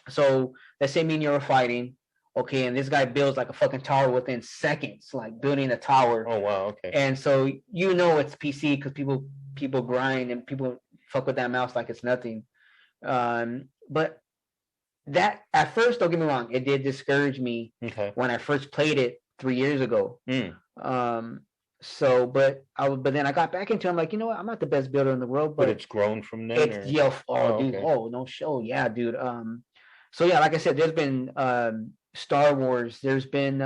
So let's say me and you are fighting, okay, and this guy builds like a fucking tower within seconds, like building a tower. Oh wow, okay. And so it's PC because people grind and people fuck with that mouse like it's nothing. But that at first, don't get me wrong, it did discourage me when I first played it 3 years ago. So, but then I got back into it. I'm like, you know what? I'm not the best builder in the world, but it's grown from there. Dude, no show, yeah, dude. So yeah, like I said, there's been Star Wars. There's been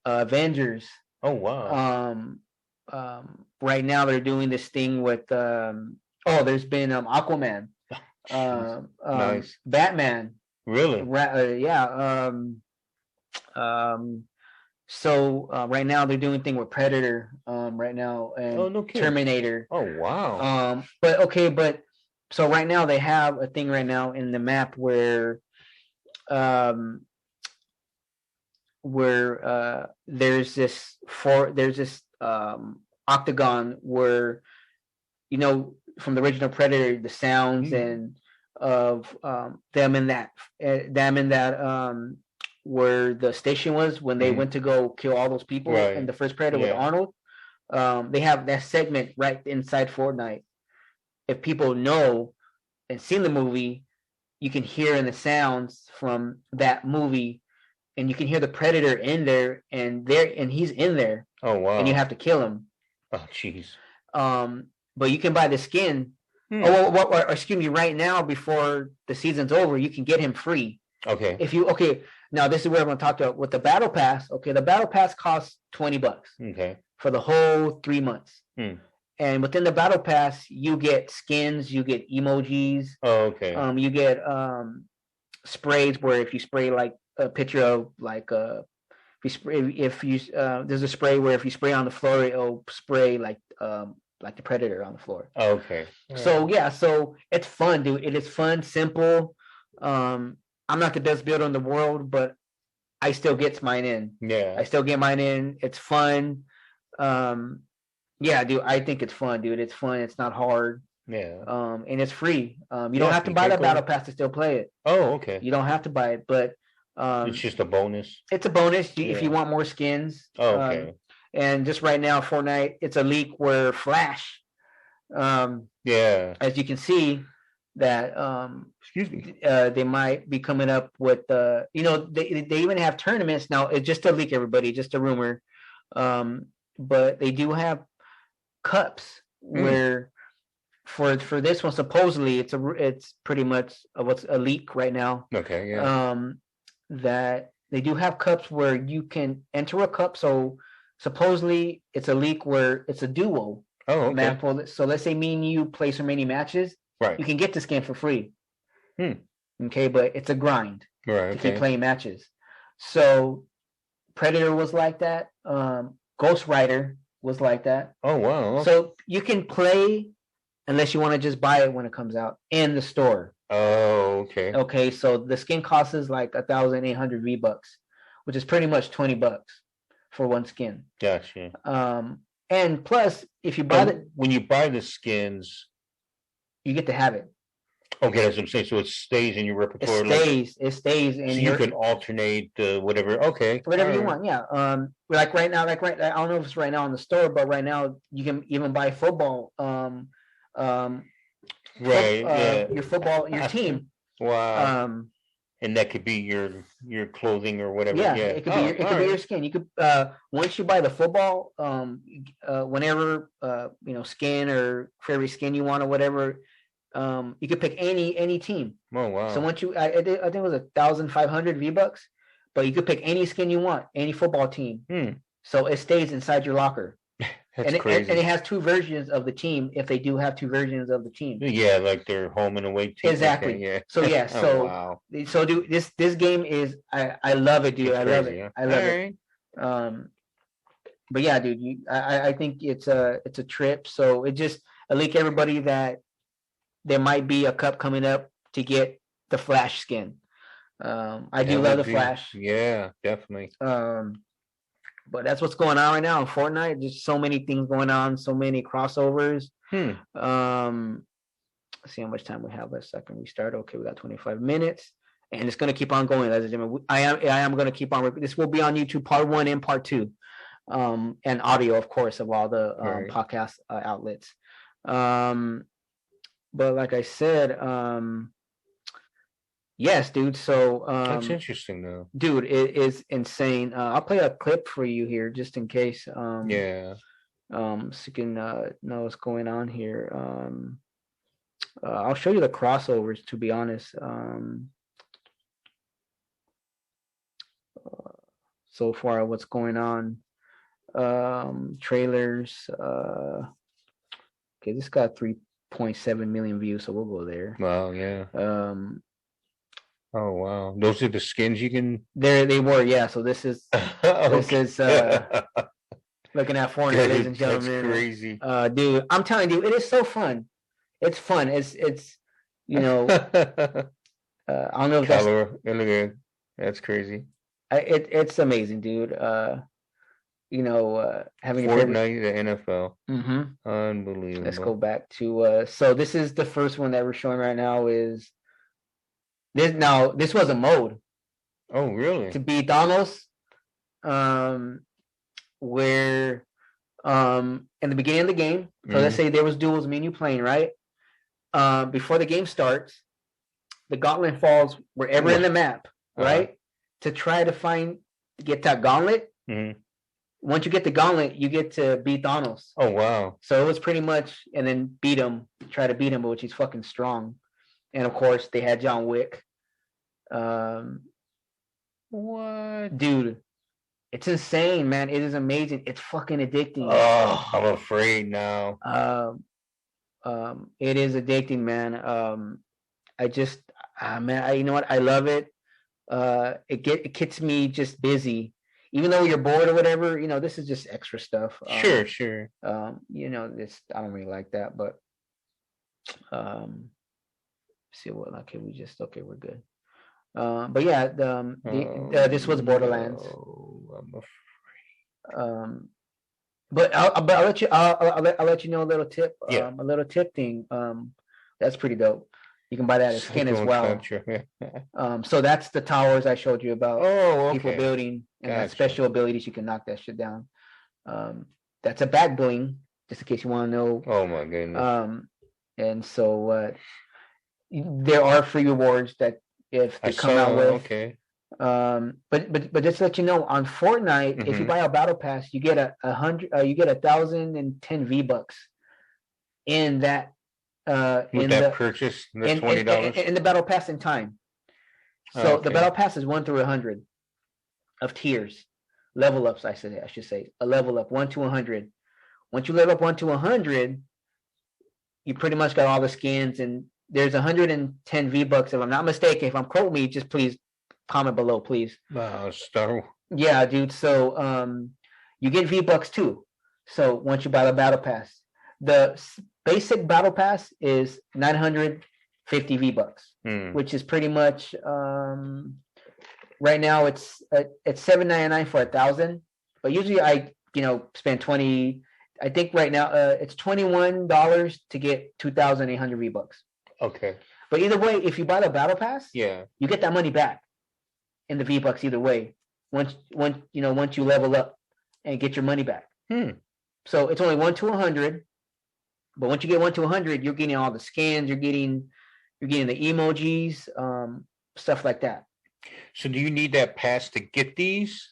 Avengers. Oh wow. Right now they're doing this thing with there's been Aquaman. Nice. Batman. Really? Yeah. So right now they're doing thing with Predator right now and no Terminator. Oh wow. But so right now they have a thing right now in the map where there's this octagon where from the original Predator, the sounds and of them in that where the station was when they went to go kill all those people in the first Predator with Arnold. They have that segment right inside Fortnite. If people know and seen the movie, you can hear in the sounds from that movie, and you can hear the Predator in there, and he's in there. Oh wow! And you have to kill him. Oh jeez. But you can buy the skin. Or excuse me, right now before the season's over, you can get him free. Okay. Now this is where I'm going to talk about with the battle pass. Okay, the battle pass costs $20. Okay. For the whole 3 months. And within the battle pass, you get skins, you get emojis. Oh, okay. You get sprays where if you spray like a picture of like there's a spray where if you spray on the floor, it'll spray like the Predator on the floor. Okay. So so it's fun, dude. It is fun, simple. I'm not the best builder in the world, but I still get mine in. Yeah. I still get mine in. It's fun. Dude, I think it's fun, dude. It's fun. It's not hard. Yeah. And it's free. You don't have to buy the battle pass to still play it. Oh, okay. You don't have to buy it, but it's just a bonus. It's a bonus if you want more skins. Oh, okay. And just right now, Fortnite, it's a leak where Flash. As you can see, that excuse me, they might be coming up with they even have tournaments now. It's just a leak, everybody, just a rumor. But they do have cups where for this one supposedly it's pretty much what's a leak right now. Okay, yeah. That they do have cups where you can enter a cup. So supposedly it's a leak where it's a duo. Oh, okay. So let's say me and you play so many matches. Right. You can get the skin for free. Okay, but it's a grind. Right. To keep playing matches. So Predator was like that. Ghost Rider was like that. Oh wow. Okay. So you can play unless you want to just buy it when it comes out in the store. Oh, okay. Okay, so the skin costs is like 1,800 V-bucks, which is pretty much $20 for one skin. Gotcha. And plus, if you buy when you buy the skins, you get to have it. Okay, that's what I'm saying. So it stays in your repertoire. It stays, and so you can alternate whatever. Okay, whatever you want. Yeah. Like right now, I don't know if it's right now in the store, but right now you can even buy football. Your football, your team. Wow. And that could be your clothing or whatever. Yeah, it could be. It could be your skin. You could once you buy the football, whenever skin or favorite skin you want or whatever, you could pick any team. Oh wow! So once I think it was 1,500 V-bucks, but you could pick any skin you want, any football team. So it stays inside your locker. That's crazy. And it has two versions of the team if they do have two versions of the team. Yeah, like their home and away team. Exactly. Okay, yeah. So yeah. So wow. So dude, this game is I love it, dude. It's love crazy, it. Yeah. I love it. But yeah, dude, I think it's a trip. So it just leak everybody that there might be a cup coming up to get the Flash skin. I do love the Flash. Yeah, definitely. But that's what's going on right now in Fortnite. There's so many things going on, so many crossovers. Let's see how much time we have. Let's second restart. Okay, we got 25 minutes. And it's going to keep on going, ladies and gentlemen. I am going to keep on. This will be on YouTube, part 1 and part 2, and audio, of course, of all the podcast outlets. But like I said, yes, dude. So that's interesting, though, dude. It is insane. I'll play a clip for you here, just in case. Yeah. So you can know what's going on here. I'll show you the crossovers. To be honest. So far, what's going on? Trailers. Okay, this got 3.7 million views, so we'll go there. Wow, yeah. Oh wow, those are the skins you can. There they were, yeah. So this is this is looking at Fortnite, ladies and gentlemen. That's crazy, dude. I'm telling you, it is so fun. It's fun. It's you know. I don't know if that's crazy. It's amazing, dude. You know, having Fortnite, the NFL. Mm-hmm. Unbelievable. Let's go back to so this is the first one that we're showing right now. Is this now? This was a mode. Oh, really? To beat Thanos, where in the beginning of the game. So let's say there was duels, me and you playing, right? Before the game starts, the gauntlet falls wherever in the map, right? To try to get that gauntlet. Mm-hmm. Once you get the gauntlet, you get to beat Thanos. Oh, wow. So it was pretty much, and then try to beat him, which he's fucking strong. And of course, they had John Wick. What? Dude, it's insane, man. It is amazing. It's fucking addicting. Oh, I'm afraid now. It is addicting, man. Man, you know what? I love it. It gets me just busy. Even though you're bored or whatever, you know, this is just extra stuff. Sure. You know, I don't really like that, but see what? Okay, we're good. But yeah, this was Borderlands. I'm afraid. But I'll let you know a little tip. A little tip thing. That's pretty dope. You can buy that as skin as well. So that's the towers I showed you about. Oh, okay. People building and that special abilities. You can knock that shit down. That's a back bling, just in case you want to know. Oh my goodness. And so there are free rewards that if they come out with. Okay. But just to let you know, on Fortnite, if you buy a battle pass, you get 1,010 V-Bucks in that. Purchase, the $20 in the battle pass in time. So the battle pass is 1 through 100 of tiers, level ups. I should say a level up 1 to 100. Once you level up 1 to 100, you pretty much got all the skins, and there's 110 V-Bucks. If I'm not mistaken, if I'm quoting me, just please comment below, please. Yeah, dude. So you get V-Bucks too. So once you buy the battle pass, the basic battle pass is 950 V-Bucks, which is pretty much right now it's $7.99 for 1,000. But usually I spend 20. I think right now it's $21 to get 2,800 V-Bucks. Okay. But either way, if you buy the battle pass, you get that money back in the V-Bucks either way. Once you level up and get your money back. So it's only 1 to 100. But once you get 1 to 100, you're getting all the skins, you're getting the emojis, stuff like that. So do you need that pass to get these?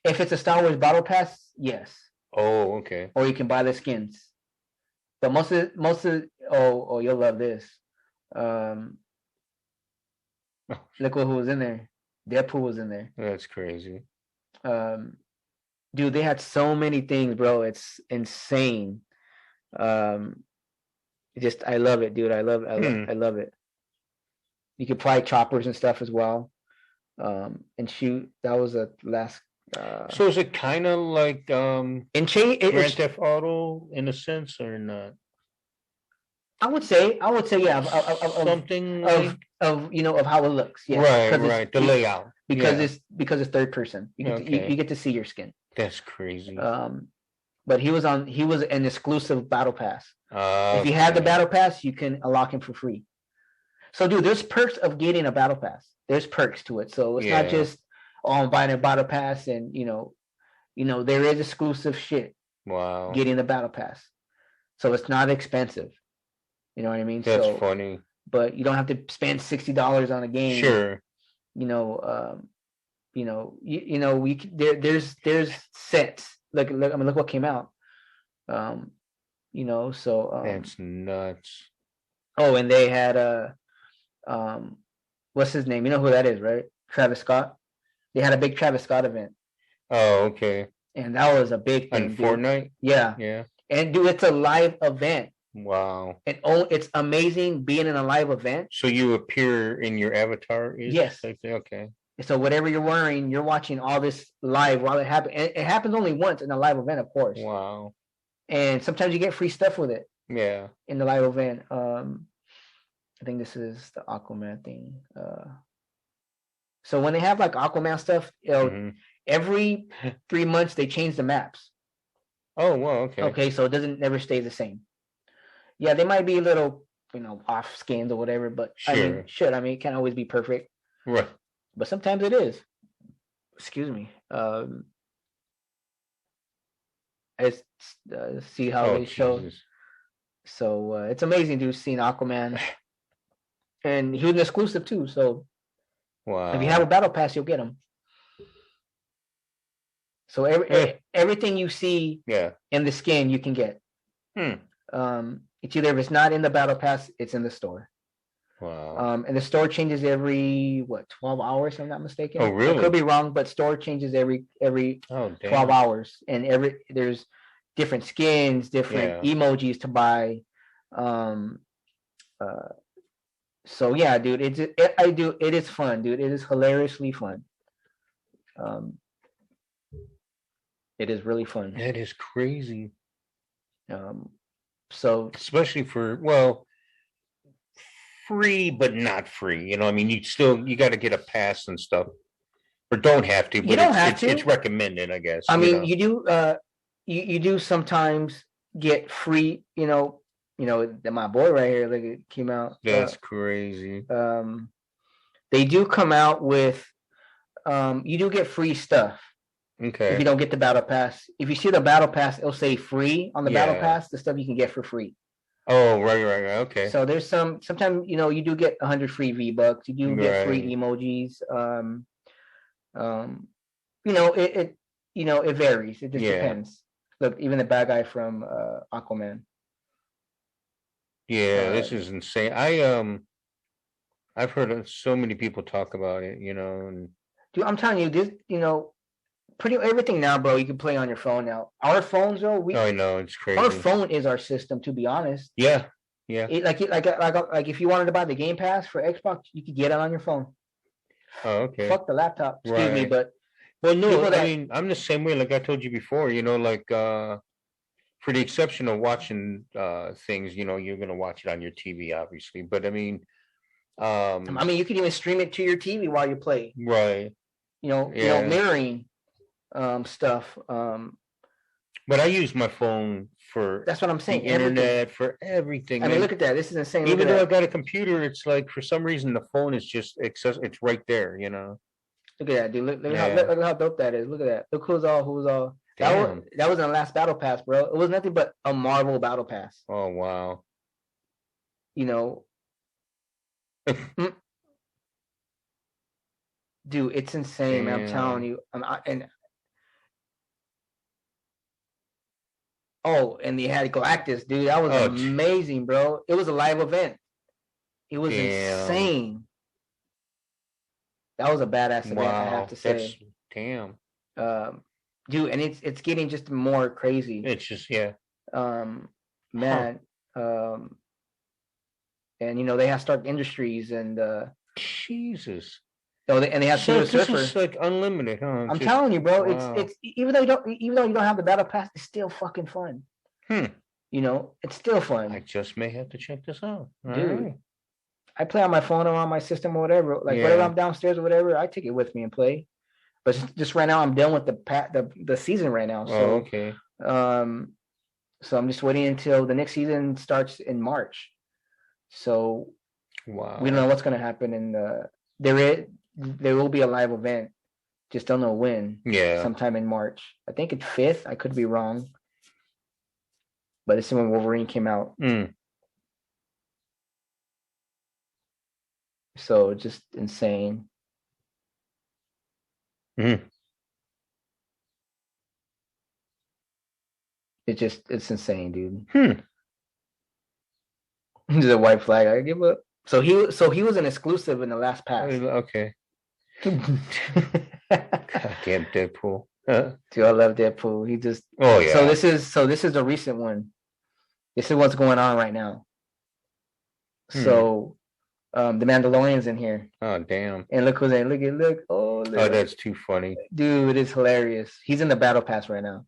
If it's a Star Wars battle pass, yes. Oh, okay. Or you can buy the skins. But most of you'll love this. Look who was in there. Deadpool was in there. That's crazy. Dude, they had so many things, bro. It's insane. I love it, dude. I love it. You could fly choppers and stuff as well, and shoot. That was the last. So is it kind of like Grand Theft Auto in a sense, or not? I would say, yeah. Something of how it looks. Yeah, right. The layout because it's third person. You get to see your skin. That's crazy. But he was an exclusive battle pass. If you have the battle pass, you can unlock him for free. So, dude, there's perks of getting a battle pass. There's perks to it. So it's not just I'm buying a battle pass and there is exclusive shit. Wow. Getting the battle pass. So it's not expensive. You know what I mean? That's funny. But you don't have to spend $60 on a game. Sure. There's sets. Look what came out. That's nuts. Oh, and they had what's his name? You know who that is, right? Travis Scott. They had a big Travis Scott event. Oh, okay. And that was a big thing. On Fortnite? Yeah. Yeah. And dude, it's a live event. Wow. And it's amazing being in a live event. So you appear in your avatar? Yes. Okay. So whatever you're wearing, you're watching all this live while it happens. And it happens only once in a live event, of course. Wow. And sometimes you get free stuff with it. Yeah. In the live event. I think this is the Aquaman thing. So when they have like Aquaman stuff, every 3 months they change the maps. Oh, well, okay. Okay, so it doesn't never stay the same. Yeah, they might be a little, off skinned or whatever, but sure. It can't always be perfect. Right. But sometimes it is. Excuse me. See how they show. Jesus. So it's amazing to see Aquaman. And he was an exclusive too, so if you have a battle pass, you'll get him. So everything you see in the skin, you can get. It's either if it's not in the battle pass, it's in the store. Wow. And the store changes every 12 hours, if I'm not mistaken. Oh, really? I could be wrong, but store changes every 12 hours, and there's different skins, different emojis to buy. So yeah, dude, it is fun, dude. It is hilariously fun. It is really fun. That is crazy. So especially for free but not free. You got to get a pass and stuff, or don't have to. But you don't have to. It's recommended, I guess. I mean, you do. You do sometimes get free. My boy right here, like it came out. That's crazy. They do come out with. You do get free stuff. Okay. If you don't get the battle pass, if you see the battle pass, it'll say free on the battle pass. The stuff you can get for free. Oh, right. Okay. So there's sometimes you do get 100 free V-Bucks. You do get free emojis. It varies. It just depends. Look, even the bad guy from Aquaman. Yeah, this is insane. I've heard of so many people talk about it. And dude, I'm telling you this. Pretty everything now, bro. You can play on your phone now. Our phones, though. I know, it's crazy. Our phone is our system, to be honest. Yeah. Like if you wanted to buy the Game Pass for Xbox, you could get it on your phone. Oh, okay. Fuck the laptop. Excuse me, but no. I mean, I'm the same way. Like I told you before. For the exception of watching things, you're gonna watch it on your TV, obviously. But I mean, you can even stream it to your TV while you play. Right. Mirroring. Stuff. But I use my phone for that's what I'm saying. Internet for everything. I mean, look at that. This is insane. Even though I got a computer, it's like for some reason the phone is just it's right there. Look at that, dude. Look how dope that is. Look at that. Look who's all. That was in the last battle pass, bro. It was nothing but a Marvel battle pass. Oh wow. Dude, it's insane, man. I'm telling you. And they had Galactus, dude. That was amazing, bro. It was a live event. It was insane. That was a badass event, I have to say. Damn. Dude, and it's getting just more crazy. It's just man. And they have Stark Industries and Jesus. So they have Silver Surfer. This is like unlimited, huh? I'm telling you, bro. Wow. It's even though you don't have the battle pass, it's still fucking fun. It's still fun. I just may have to check this out, dude. Right. I play on my phone or on my system or whatever. Like whenever I'm downstairs or whatever, I take it with me and play. But just right now, I'm done with the season right now. So, okay. So I'm just waiting until the next season starts in March. So Wow. we don't know what's going to happen. And there will be a live event. Just don't know when. Yeah. Sometime in March. I think it's 5th. I could be wrong. But this is when Wolverine came out. So just insane. It's insane, dude. The white flag. I give up. So he was an exclusive in the last pass. Okay. Goddamn Deadpool. Dude, I love Deadpool. He just yeah. So this is the recent one. This is what's going on right now. So the Mandalorian's in here. Oh damn. And look who's in. Look. Oh, look. Oh, that's too funny. Dude, it's hilarious. He's in the battle pass right now.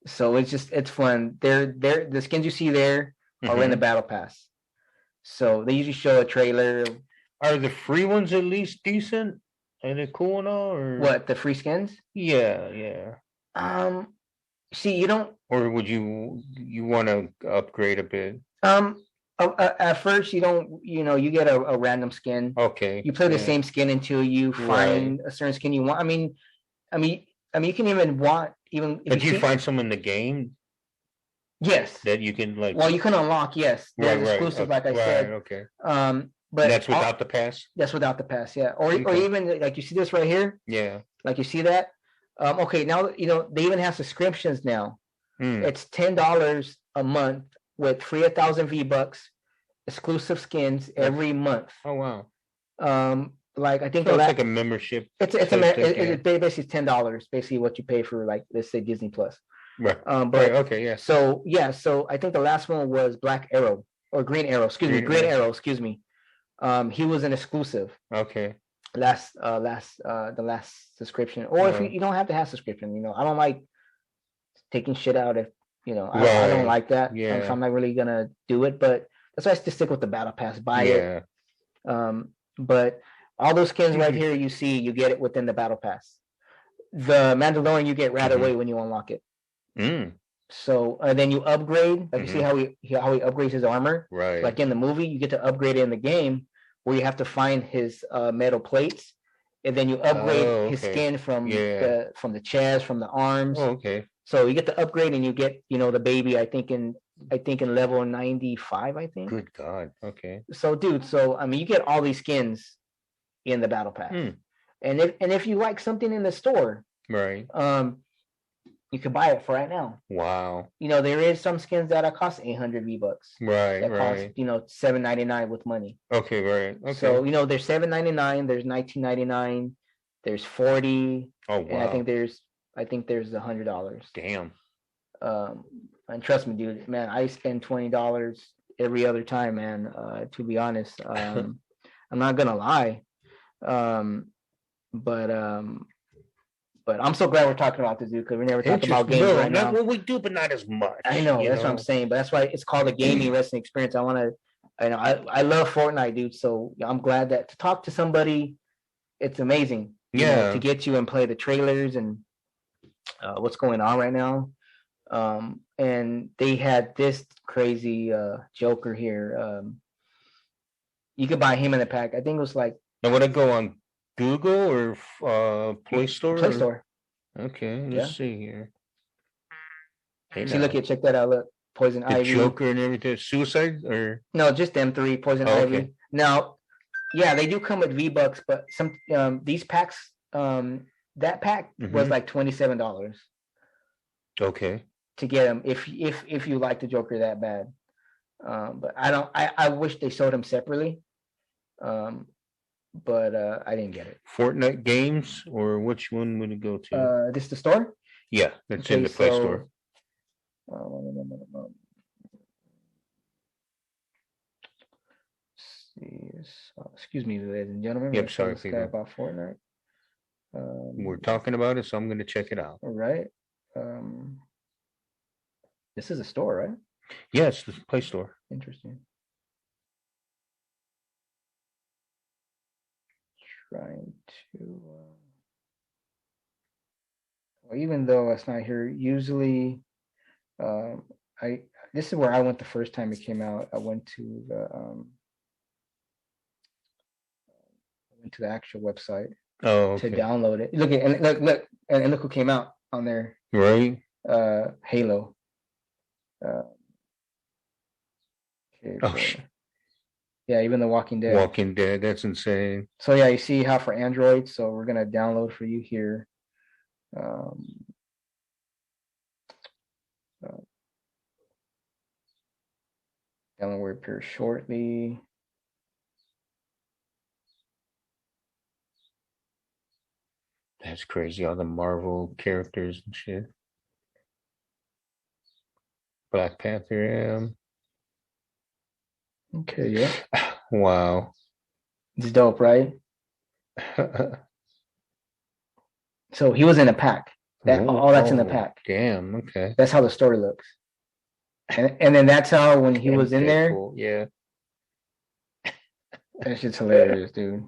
So it's fun. The skins you see there are in the battle pass. So they usually show a trailer. Are the free ones at least decent? Are they cool and all? Or what, the free skins? Yeah. See, you don't. Or would you want to upgrade a bit? At first you don't. You get a random skin. Okay. You play the same skin until you find a certain skin you want. I mean, you can even want even. If you find some in the game. Yes. That you can like. Well, you can unlock. Yes, they're exclusive, like I said. Okay. But that's without the pass. That's without the pass, yeah. Or even like you see this right here. Yeah. Like you see that. Okay, now they even have subscriptions now. It's $10 a month with free 1,000 V-Bucks, exclusive skins every month. Oh wow. Like I think it's like a membership. It's basically $10, basically what you pay for, like, let's say Disney Plus. Right. Okay. Yeah. So I think the last one was Black Arrow or Green Arrow. Green Arrow. Excuse me. He was an exclusive. Okay. The last subscription, or if you don't have to have subscription. I don't like taking shit out if I don't like that. Yeah. So I'm not really gonna do it, but that's why I just stick with the battle pass. Buy it. But all those skins right here, you see, you get it within the battle pass. The Mandalorian you get right away when you unlock it. So then you upgrade. Like you see how he upgrades his armor. Right. Like in the movie, you get to upgrade it in the game, where you have to find his metal plates, and then you upgrade his skin from the chest, from the arms. Oh, okay. So you get the upgrade, and you get the baby. I think in level 95. I think. Good God. Okay. So dude, you get all these skins in the battle pass, and if you like something in the store, right, you can buy it for right now. Wow. There is some skins that cost 800 V-Bucks. Right. That cost $7.99 with money. Okay. Right. Okay. So there's $7.99, there's $19.99, there's $40. Oh wow. And I think there's $100. Damn. And trust me, dude, man, I spend $20 every other time, man. To be honest, I'm not gonna lie. But I'm so glad we're talking about this, dude, because we never talked about games right now. Well, we do, but not as much. I know, that's what I'm saying. But that's why it's called a gaming wrestling experience. I love Fortnite, dude. So I'm glad that to talk to somebody, it's amazing. To get you and play the trailers and what's going on right now. And they had this crazy Joker here. You could buy him in the pack. I think it was like. Now, would I go on Google or Play Store? Play Store. Okay, let's see here. Hey, see, look here, check that out. Look, Poison Ivy, Joker, and everything. Suicide or no? Just them three. Poison Ivy. Okay. Now, they do come with V-Bucks, but some these packs, that pack was like $27. Okay. To get them, if you like the Joker that bad, but I don't. I wish they sold them separately. But I didn't get it. Fortnite games, or which one would it go to? This the store? Yeah, it's in the Play Store. Excuse me, ladies and gentlemen. Yep, sorry. About Fortnite. We're talking about it, so I'm going to check it out. All right. This is a store, right? Yeah, it's the Play Store. Interesting. Trying to Well, even though it's not here, usually, um, I this is where I went the first time it came out. I went to the actual website to download it. Look at and look who came out on there. Right. Halo. Okay, Oh, yeah, even The Walking Dead. Walking Dead, that's insane. So yeah, you see how for Android. So we're gonna download for you here. Download will appear shortly. That's crazy. All the Marvel characters and shit. Black Panther. Okay, yeah. Wow. It's dope, right? So he was in a pack. All that's in the pack. Damn. Okay. That's how the story looks. And then that's how when he was in Deadpool, there. Yeah. That shit's hilarious, dude.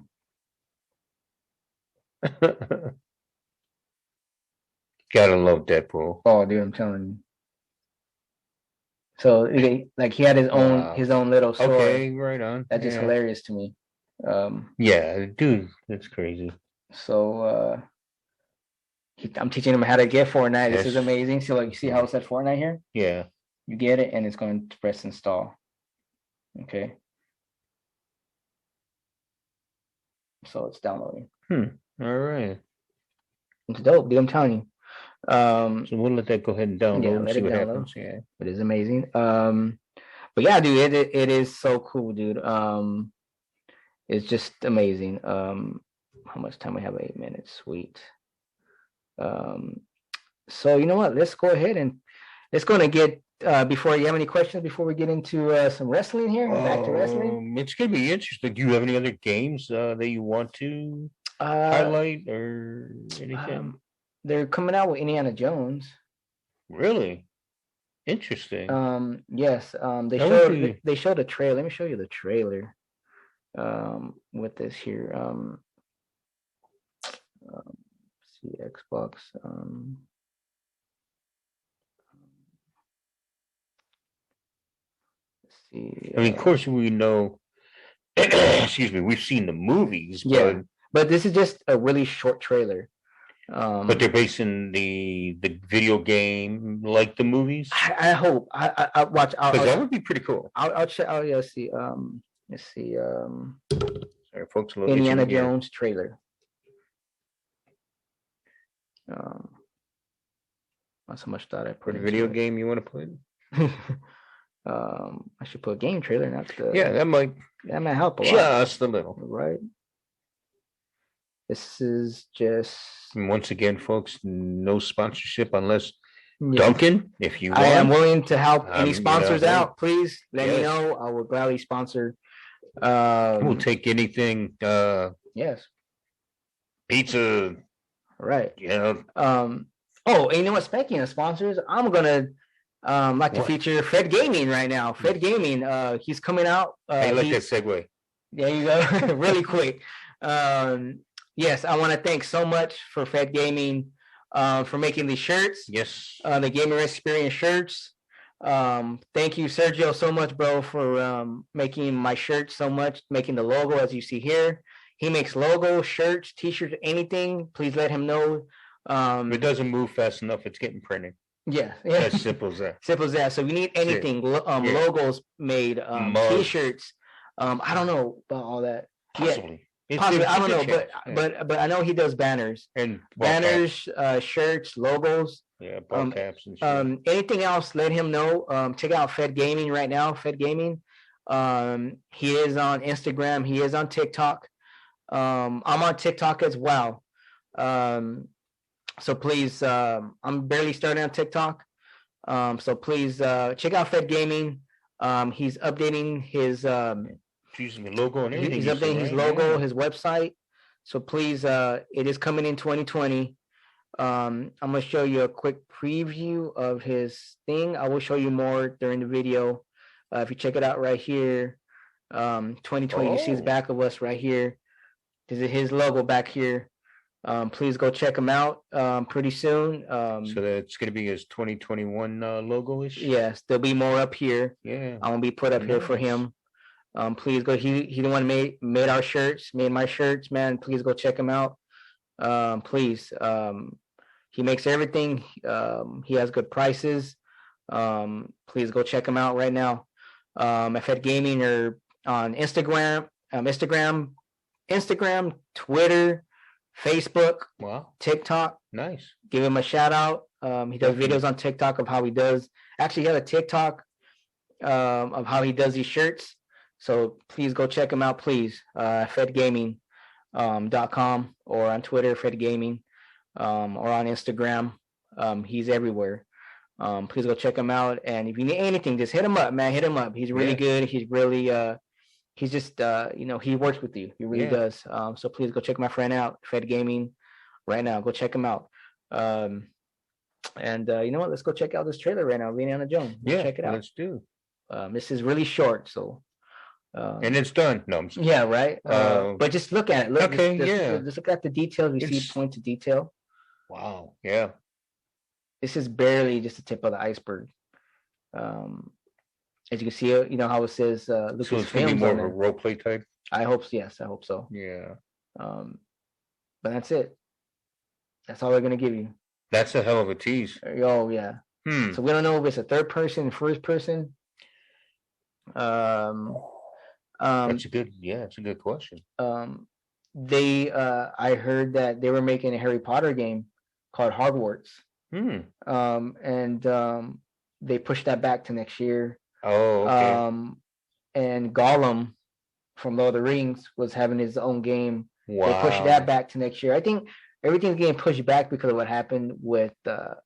Gotta love Deadpool. Oh, dude, I'm telling you. So like he had his own little story. Okay, right on. That's just hilarious to me. Yeah, dude, that's crazy. So I'm teaching him how to get Fortnite. This is amazing. So like you see how it said Fortnite here? Yeah. You get it and it's going to press install. Okay. So it's downloading. All right. It's dope, dude. I'm telling you. So we'll let that go ahead and download and see what happens. Yeah, it is amazing. But yeah, dude, it is so cool, dude. It's just amazing. How much time we have? 8 minutes. Sweet. So you know what? Let's go ahead and let's go and get before you have any questions before we get into some wrestling here. Back to wrestling. It's gonna be interesting. Do you have any other games that you want to highlight or anything? They're coming out with Indiana Jones. Really? Interesting. Yes. They showed a trailer. Let me show you the trailer. With this here. See Xbox. Let's see. I mean, of course, we know. Excuse me. We've seen the movies. Yeah, but this is just a really short trailer. But they're basing the video game like the movies. I hope. I watch. Because that would be pretty cool. I'll check. Oh yeah. See. Let's see. Sorry, folks. Indiana Jones trailer. Not so much thought I put a video game you want to put. I should put a game trailer, not the. Yeah, that might help a lot. Just a little, right? This is just. And once again, folks, no sponsorship unless Duncan, if you want. I am willing to help any sponsors out. Please let me know. I will gladly sponsor. We'll take anything. Yes. Pizza. Right. Yeah. Oh, and you know what? Speaking of sponsors, I'm gonna like to feature Fedgaming right now. Fedgaming, he's coming out. I like that segue. There you go. Really quick. Yes, I want to thank so much for Fedgaming for making these shirts. Yes. The gamer experience shirts. Thank you, Sergio, so much, bro, for making my shirt so much, making the logo as you see here. He makes logos, shirts, t-shirts, anything. Please let him know. If it doesn't move fast enough, it's getting printed. Yeah. As simple as that. Simple as that. So if you need anything, logos made, t-shirts. I don't know about all that. Possibly. Possibly. I don't know, but I know he does banners. And banners, shirts, logos. Yeah, ball caps and shit. Anything else, let him know. Check out Fedgaming right now. Fedgaming. He is on Instagram. He is on TikTok. I'm on TikTok as well. So please, I'm barely starting on TikTok. So please check out Fedgaming. He's updating his using the logo and everything. He's updating his logo, his website. So please, it is coming in 2020. I'm gonna show you a quick preview of his thing. I will show you more during the video. If you check it out right here, 2020, you see the back of us right here. This is his logo back here. Please go check him out pretty soon. So that's going to be his 2021 logo-ish? Yes, there'll be more up here. Yeah. I'm gonna be put up here for Nice. him. Please go. He the one made our shirts, made my shirts, man. Please go check him out. Please. He makes everything. He has good prices. Please go check him out right now. At Fedgaming or on Instagram, Twitter, Facebook, Wow. TikTok. Nice. Give him a shout out. He does videos on TikTok of how he does. Actually, he has a TikTok of how he does these shirts. So please go check him out, please. Fedgaming.com or on Twitter, Fedgaming, or on Instagram. He's everywhere. Please go check him out. And if you need anything, just hit him up, man. Hit him up. He's really good. He's really he's just he works with you. He really does. So please go check my friend out, Fedgaming, right now. Go check him out. And you know what? Let's go check out this trailer right now, Indiana Jones. Check it out. Let's do. This is really short, so. And it's done. No, I'm yeah, right. But just look at it. Look, just look at the details. We see points of detail. Wow. Yeah. This is barely just the tip of the iceberg. As you can see, you know how it says Lucasfilm. So it's going to be more of a role play type? I hope so. Yes, I hope so. Yeah. But that's it. That's all they're going to give you. That's a hell of a tease. Oh, yeah. So we don't know if it's a third person, first person. That's a good, it's a good question. I heard that they were making a Harry Potter game called Hogwarts. And they pushed that back to next year. Oh, okay. And Gollum from Lord of the Rings was having his own game. Wow. They pushed that back to next year. I think everything's getting pushed back because of what happened with Cyberpunk.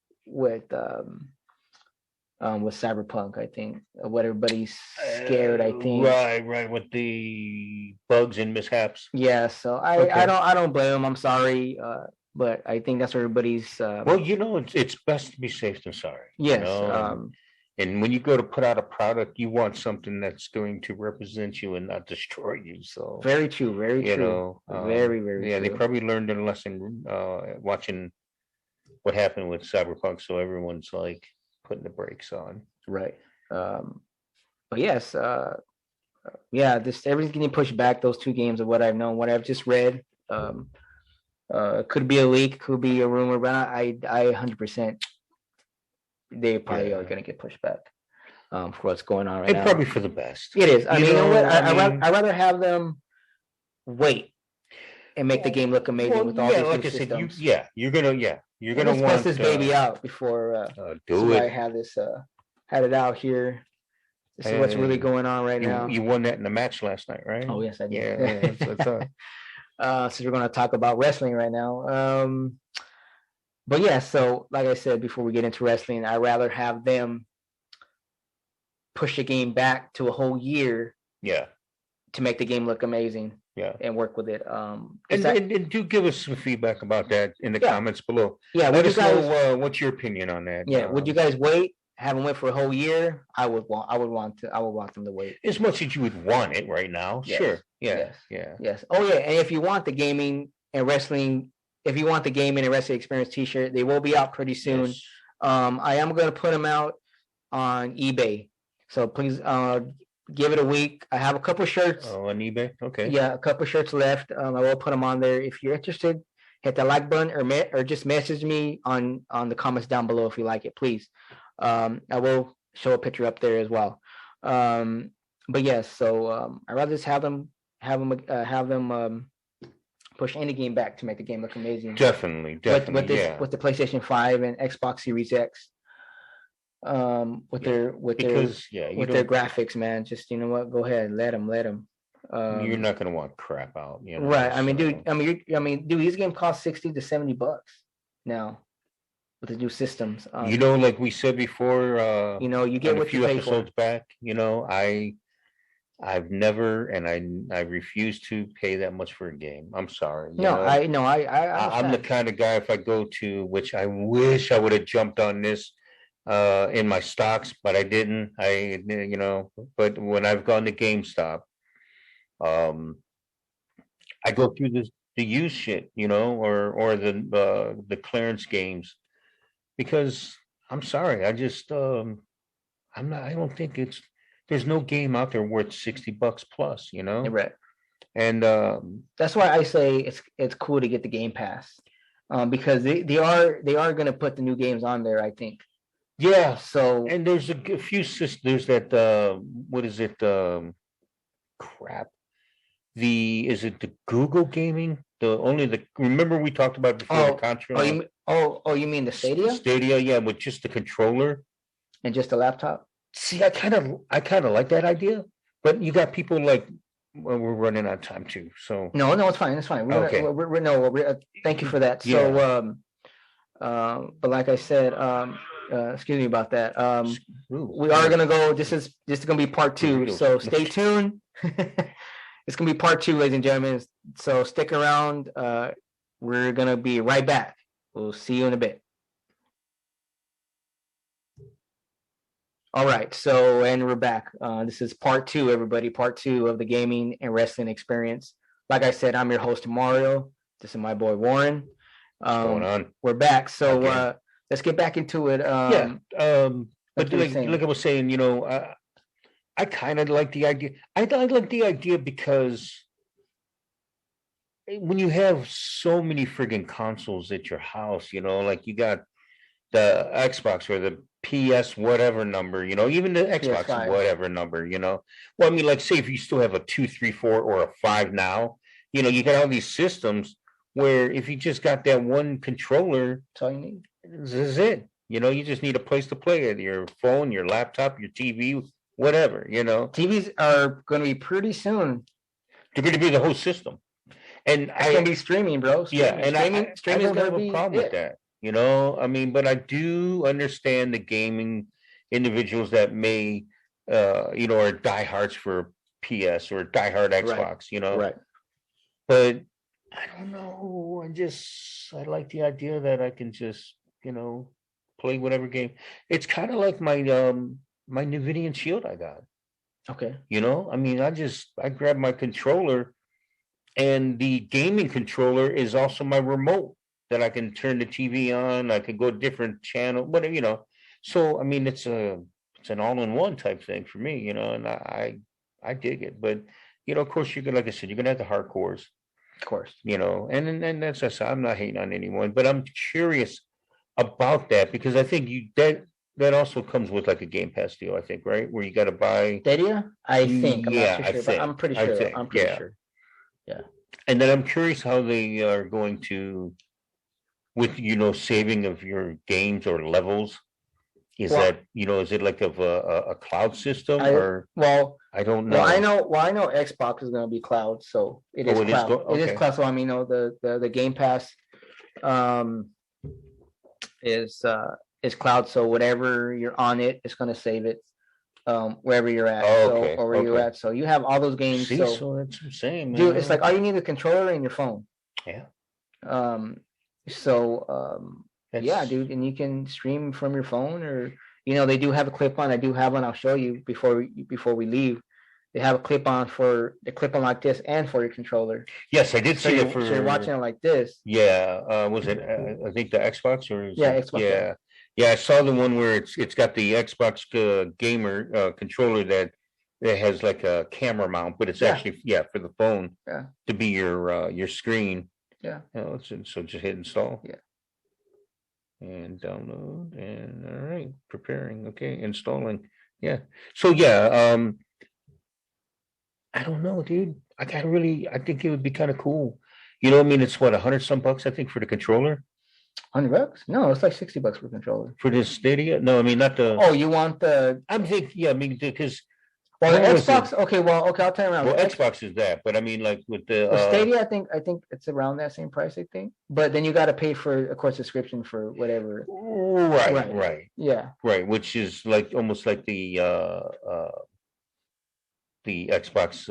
I think what everybody's scared. I think right with the bugs and mishaps. Yeah, so I don't blame them. I'm sorry, but I think that's everybody's. Well, it's best to be safe than sorry. Yes. And when you go to put out a product, you want something that's going to represent you and not destroy you. So very true. Very true. Very true. They probably learned their lesson watching what happened with Cyberpunk. So everyone's like putting the brakes on. Right. But yes, this everything's getting pushed back. Those two games of what I've known, what I've just read. Could be a leak, could be a rumor, but I 100%. They probably are going to get pushed back for what's going on right now. Probably for the best. It is. I mean, you know what? I'd rather have them wait and make the game look amazing with all these new systems. You're gonna want test this baby out before I have this had it out here. This is what's really going on right now. You won that in the match last night, right? Oh yes, I did. Yeah, that's what's up. So we're going to talk about wrestling right now. But yeah, so like I said before we get into wrestling, I'd rather have them push the game back to a whole year. Yeah. To make the game look amazing. Yeah. And work with it. And do give us some feedback about that in the comments below. Yeah. Let us know what's your opinion on that. Yeah. Would you guys wait? Have them wait for a whole year? I would want them to wait. As much as you would want it right now. Yes. Sure. Yeah. Yes. Oh yeah. And if you want the gaming and wrestling experience T-shirt, they will be out pretty soon. Yes. I am going to put them out on eBay, so please give it a week. I have a couple shirts. Oh, on eBay, okay. Yeah, a couple shirts left. I will put them on there. If you're interested, hit the like button or just message me on the comments down below if you like it, please. I will show a picture up there as well. But yes, so I'd rather just have them push any game back to make the game look amazing. Definitely. With the PlayStation 5 and Xbox Series X. With their graphics, man. Just you know what, go ahead, let them. You're not gonna want crap out, right? I mean, dude. These games cost $60 to $70 now with the new systems. Like we said before. You get what you pay for. A few episodes back. I've never, and I refuse to pay that much for a game. I'm sorry. I'm the kind of guy, if I go to, which I wish I would have jumped on this in my stocks, but I didn't. But when I've gone to GameStop, I go through the used shit, or the clearance games, because I'm sorry, I don't think there's no game out there worth $60 plus, Right. and That's why I say it's cool to get the Game Pass, because they are going to put the new games on there, I think. yeah, So and there's a few systems that what is it? Crap. Is it the Google gaming? Remember we talked about before the controller? You mean the Stadia Stadia, yeah, with just the controller and just a laptop? See, I kind of like that idea, but you got people like, well, we're running out of time too. So No, it's fine. It's fine. Okay. Thank you for that. Yeah. So, but like I said, excuse me about that. We are gonna go. This is gonna be part 2. So stay tuned. It's gonna be part 2, ladies and gentlemen. So stick around. We're gonna be right back. We'll see you in a bit. All right, and we're back. This is part 2, everybody. Part 2 of the gaming and wrestling experience. Like I said, I'm your host, Mario. This is my boy, Warren. Going on. We're back. So let's get back into it. But like I was saying, I kind of like the idea. I like the idea because when you have so many friggin' consoles at your house, like you got the Xbox or the PS whatever number, even the Xbox PS5. whatever number, Well, I mean, like, say if you still have a 2, 3, 4, or a 5 now, you got all these systems where if you just got that one controller, That's all you need. this is it. You just need a place to play it. Your phone, your laptop, your TV, whatever, TVs are going to be pretty soon. They're going to be the whole system. And It's going to be streaming, bro. Streaming I is don't going have to a be problem with that. I mean, but I do understand the gaming individuals that may, are diehards for PS or diehard Xbox, Right. But I don't know. I like the idea that I can just, play whatever game. It's kind of like my Nvidian Shield I got. Okay. I mean, I grabbed my controller, and the gaming controller is also my remote that I can turn the TV on. I can go different channel, whatever, So I mean, it's an all-in-one type thing for me, and I dig it. But of course, like I said, you're gonna have the hardcores, of course. And then that's just, I'm not hating on anyone, but I'm curious about that because I think that also comes with like a Game Pass deal, I think, right? Where you got to buy Stadia. I think. Yeah, I'm not too sure, but I'm pretty sure. I'm pretty sure. Yeah. And then I'm curious how they are going to, with saving of your games or levels. Is it like of a cloud system or? Well, I don't know. I know Xbox is going to be cloud, so it is cloud. It is cloud. So I mean, the Game Pass is cloud. So whatever you're on it's going to save it wherever you're at. Or where you're at. So you have all those games. See, so that's the same, dude. It's like all you need is a controller and your phone. Yeah. Yeah, dude, and you can stream from your phone, or they do have a clip on. I do have one. I'll show you before we leave. They have a clip on like this and for your controller. Yes, I did see it. So you're watching it like this. Yeah, was it? I think the Xbox Xbox. Yeah. I saw the one where it's got the Xbox gamer controller that has like a camera mount, but it's actually for the phone to be your screen. Yeah. So just hit install. Yeah. And download, and all right, preparing. Okay, installing. Yeah. So yeah, I don't know, dude. I think it would be kind of cool. I mean, it's what, $100 some bucks, I think, for the controller. $100? No, it's like $60 for controller. For this Stadia? No, I mean not the. Oh, you want the? I'm thinking, yeah, I mean because. Well, the Xbox. Okay, I'll turn around. Well, Xbox is that, but I mean, like with the Stadia, I think it's around that same price. I think, but then you got to pay for, of course, subscription for whatever. Right. Yeah. Right, which is like almost like the Xbox.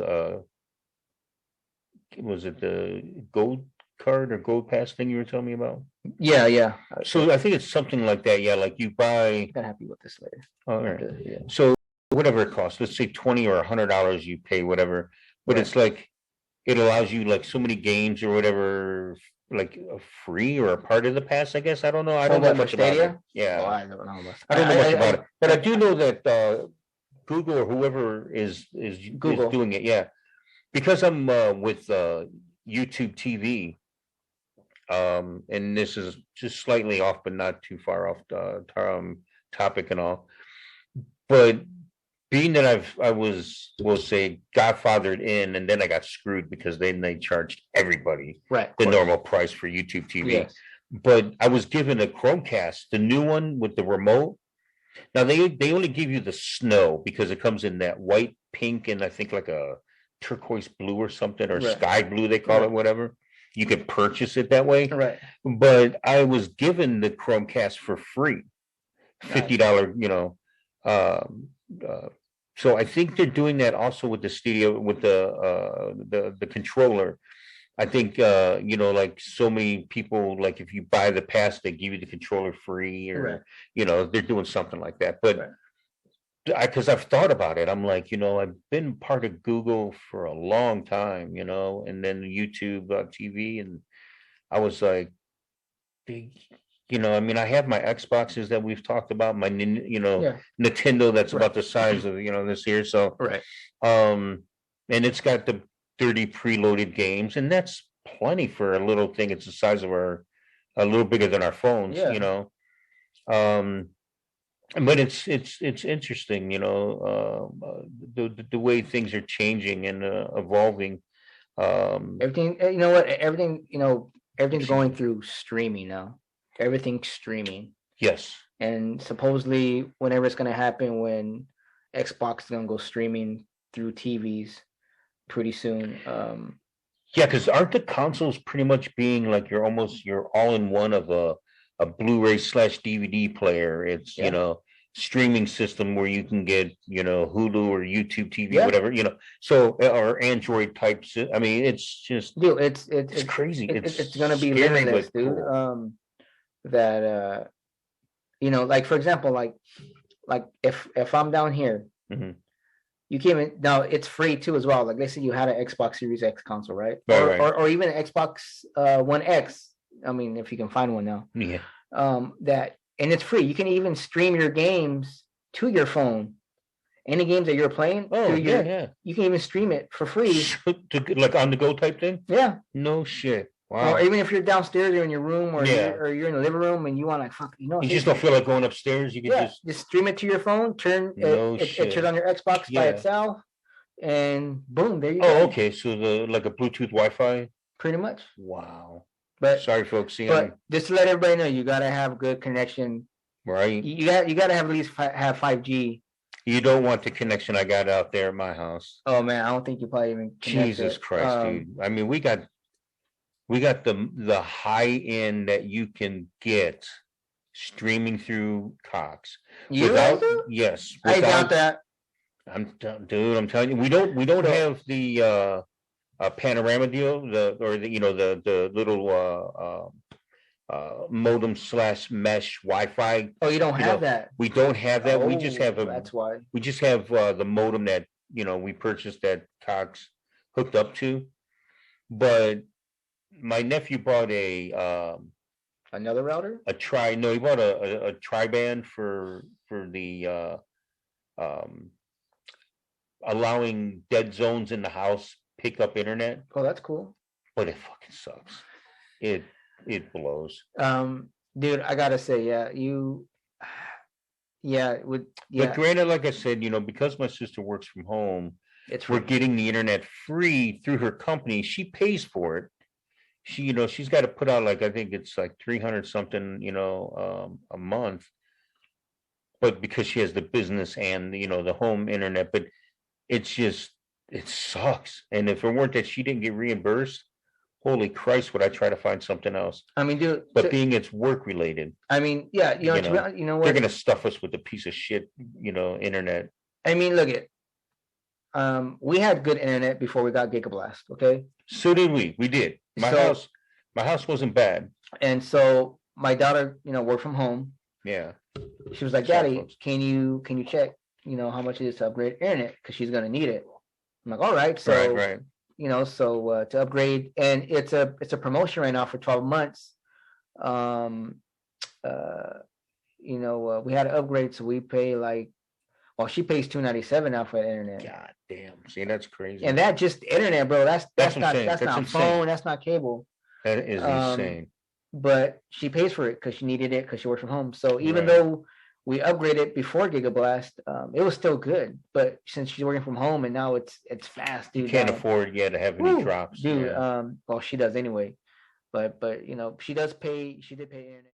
Was it the Gold card or Gold Pass thing you were telling me about? Yeah. So I think it's something like that. Yeah, like you buy. I'm gonna happy with this later. All right. Yeah. So whatever it costs, let's say $20 or $100 you pay, whatever. But it's like it allows you like so many games or whatever, like free or a part of the pass. I guess I don't know. I don't know much about it. Oh, Yeah, I don't know much. I don't know much about it, but I do know that Google or whoever is Google. doing it. Yeah, because I'm with YouTube TV. And this is just slightly off, but not too far off the topic and all. But being that we'll say, godfathered in, and then I got screwed because then they charged everybody Right. the normal price for YouTube TV. Yes. But I was given a Chromecast, the new one with the remote. Now they only give you the snow because it comes in that white, pink, and I think like a turquoise blue or something, or Right. sky blue they call it, whatever. You could purchase it that way. Right. But I was given the Chromecast for free, $50, so I think they're doing that also with the studio, with the controller. I think like so many people, like if you buy the pass, they give you the controller free, or they're doing something like that. But because I've thought about it, I'm like, I've been part of Google for a long time, and then YouTube TV, and I was like, I mean, I have my Xboxes that we've talked about, my Nintendo that's about the size of this here, so and it's got the 30 preloaded games, and that's plenty for a little thing. It's the size of a little bigger than our phones, but it's interesting, the way things are changing and evolving. Everything, everything's going through streaming now. Everything's streaming. Yes. And supposedly, whenever it's going to happen, when Xbox is going to go streaming through TVs pretty soon. Yeah, because aren't the consoles pretty much being like you're all in one of a Blu-ray / DVD player? It's streaming system where you can get Hulu or YouTube TV, whatever, so, or Android types. I mean, it's just, dude, it's crazy. It's gonna be limitless, dude. Cool. That like, for example, like if I'm down here, you can't even, now it's free too as well. Like, let's say you had an Xbox Series X console, right? Or even an Xbox One X. I mean, if you can find one now. Yeah. And it's free. You can even stream your games to your phone. Any games that you're playing, you can even stream it for free. Like on the go type thing? Yeah. No shit. Wow. Or even if you're downstairs or in your room, or you're in the living room and you want you just don't feel like going upstairs. You can just stream it to your phone. It turns on your Xbox by itself, and boom, there you go. Oh, okay. So like a Bluetooth Wi-Fi. Pretty much. Wow. But sorry, folks. But just to let everybody know, you gotta have good connection. Right. You gotta have at least have 5G. You don't want the connection I got out there at my house. Oh man, I don't think you probably even. Jesus Christ, dude! I mean, we got the high end that you can get streaming through Cox. Yes. I doubt that. I'm telling you, we don't have the panorama deal, the little modem / mesh Wi-Fi. Oh, you don't have that. We don't have that. We just have that's why. We just have the modem that we purchased that Cox hooked up to. But my nephew bought another router. He bought a tri-band for the allowing dead zones in the house pick up internet. Oh, that's cool. But it fucking sucks. It blows. Dude, I gotta say, But granted, like I said, because my sister works from home, we're getting the internet free through her company. She pays for it. She's got to put out, like, I think it's like 300 something, a month. But because she has the business and the home internet, but it's just, it sucks. And if it weren't that she didn't get reimbursed, holy Christ, would I try to find something else? I mean, dude. But being it's work related. I mean, yeah, you know what? They're gonna stuff us with a piece of shit, internet. I mean, look at. We had good internet before we got Gigablast. Okay. So did we. We did. My house wasn't bad. And so my daughter, worked from home. Yeah. She was like, Daddy, can you check, how much it is to upgrade internet? Because she's gonna need it. I'm like, all right. So right. So to upgrade, and it's a promotion right now for 12 months. Um, we had to upgrade, so we pay she pays $297 now for the internet. God damn. See, that's crazy. And that just internet, bro. That's That's not insane. that's That's not insane. phone. That's not cable. That is insane. But she pays for it because she needed it because she works from home. So even Right. though we upgraded before Gigablast, it was still good. But since she's working from home and now it's fast, dude. You can't afford to have any drops. dude. Yeah. Well, she does anyway. But she does pay. She did pay internet.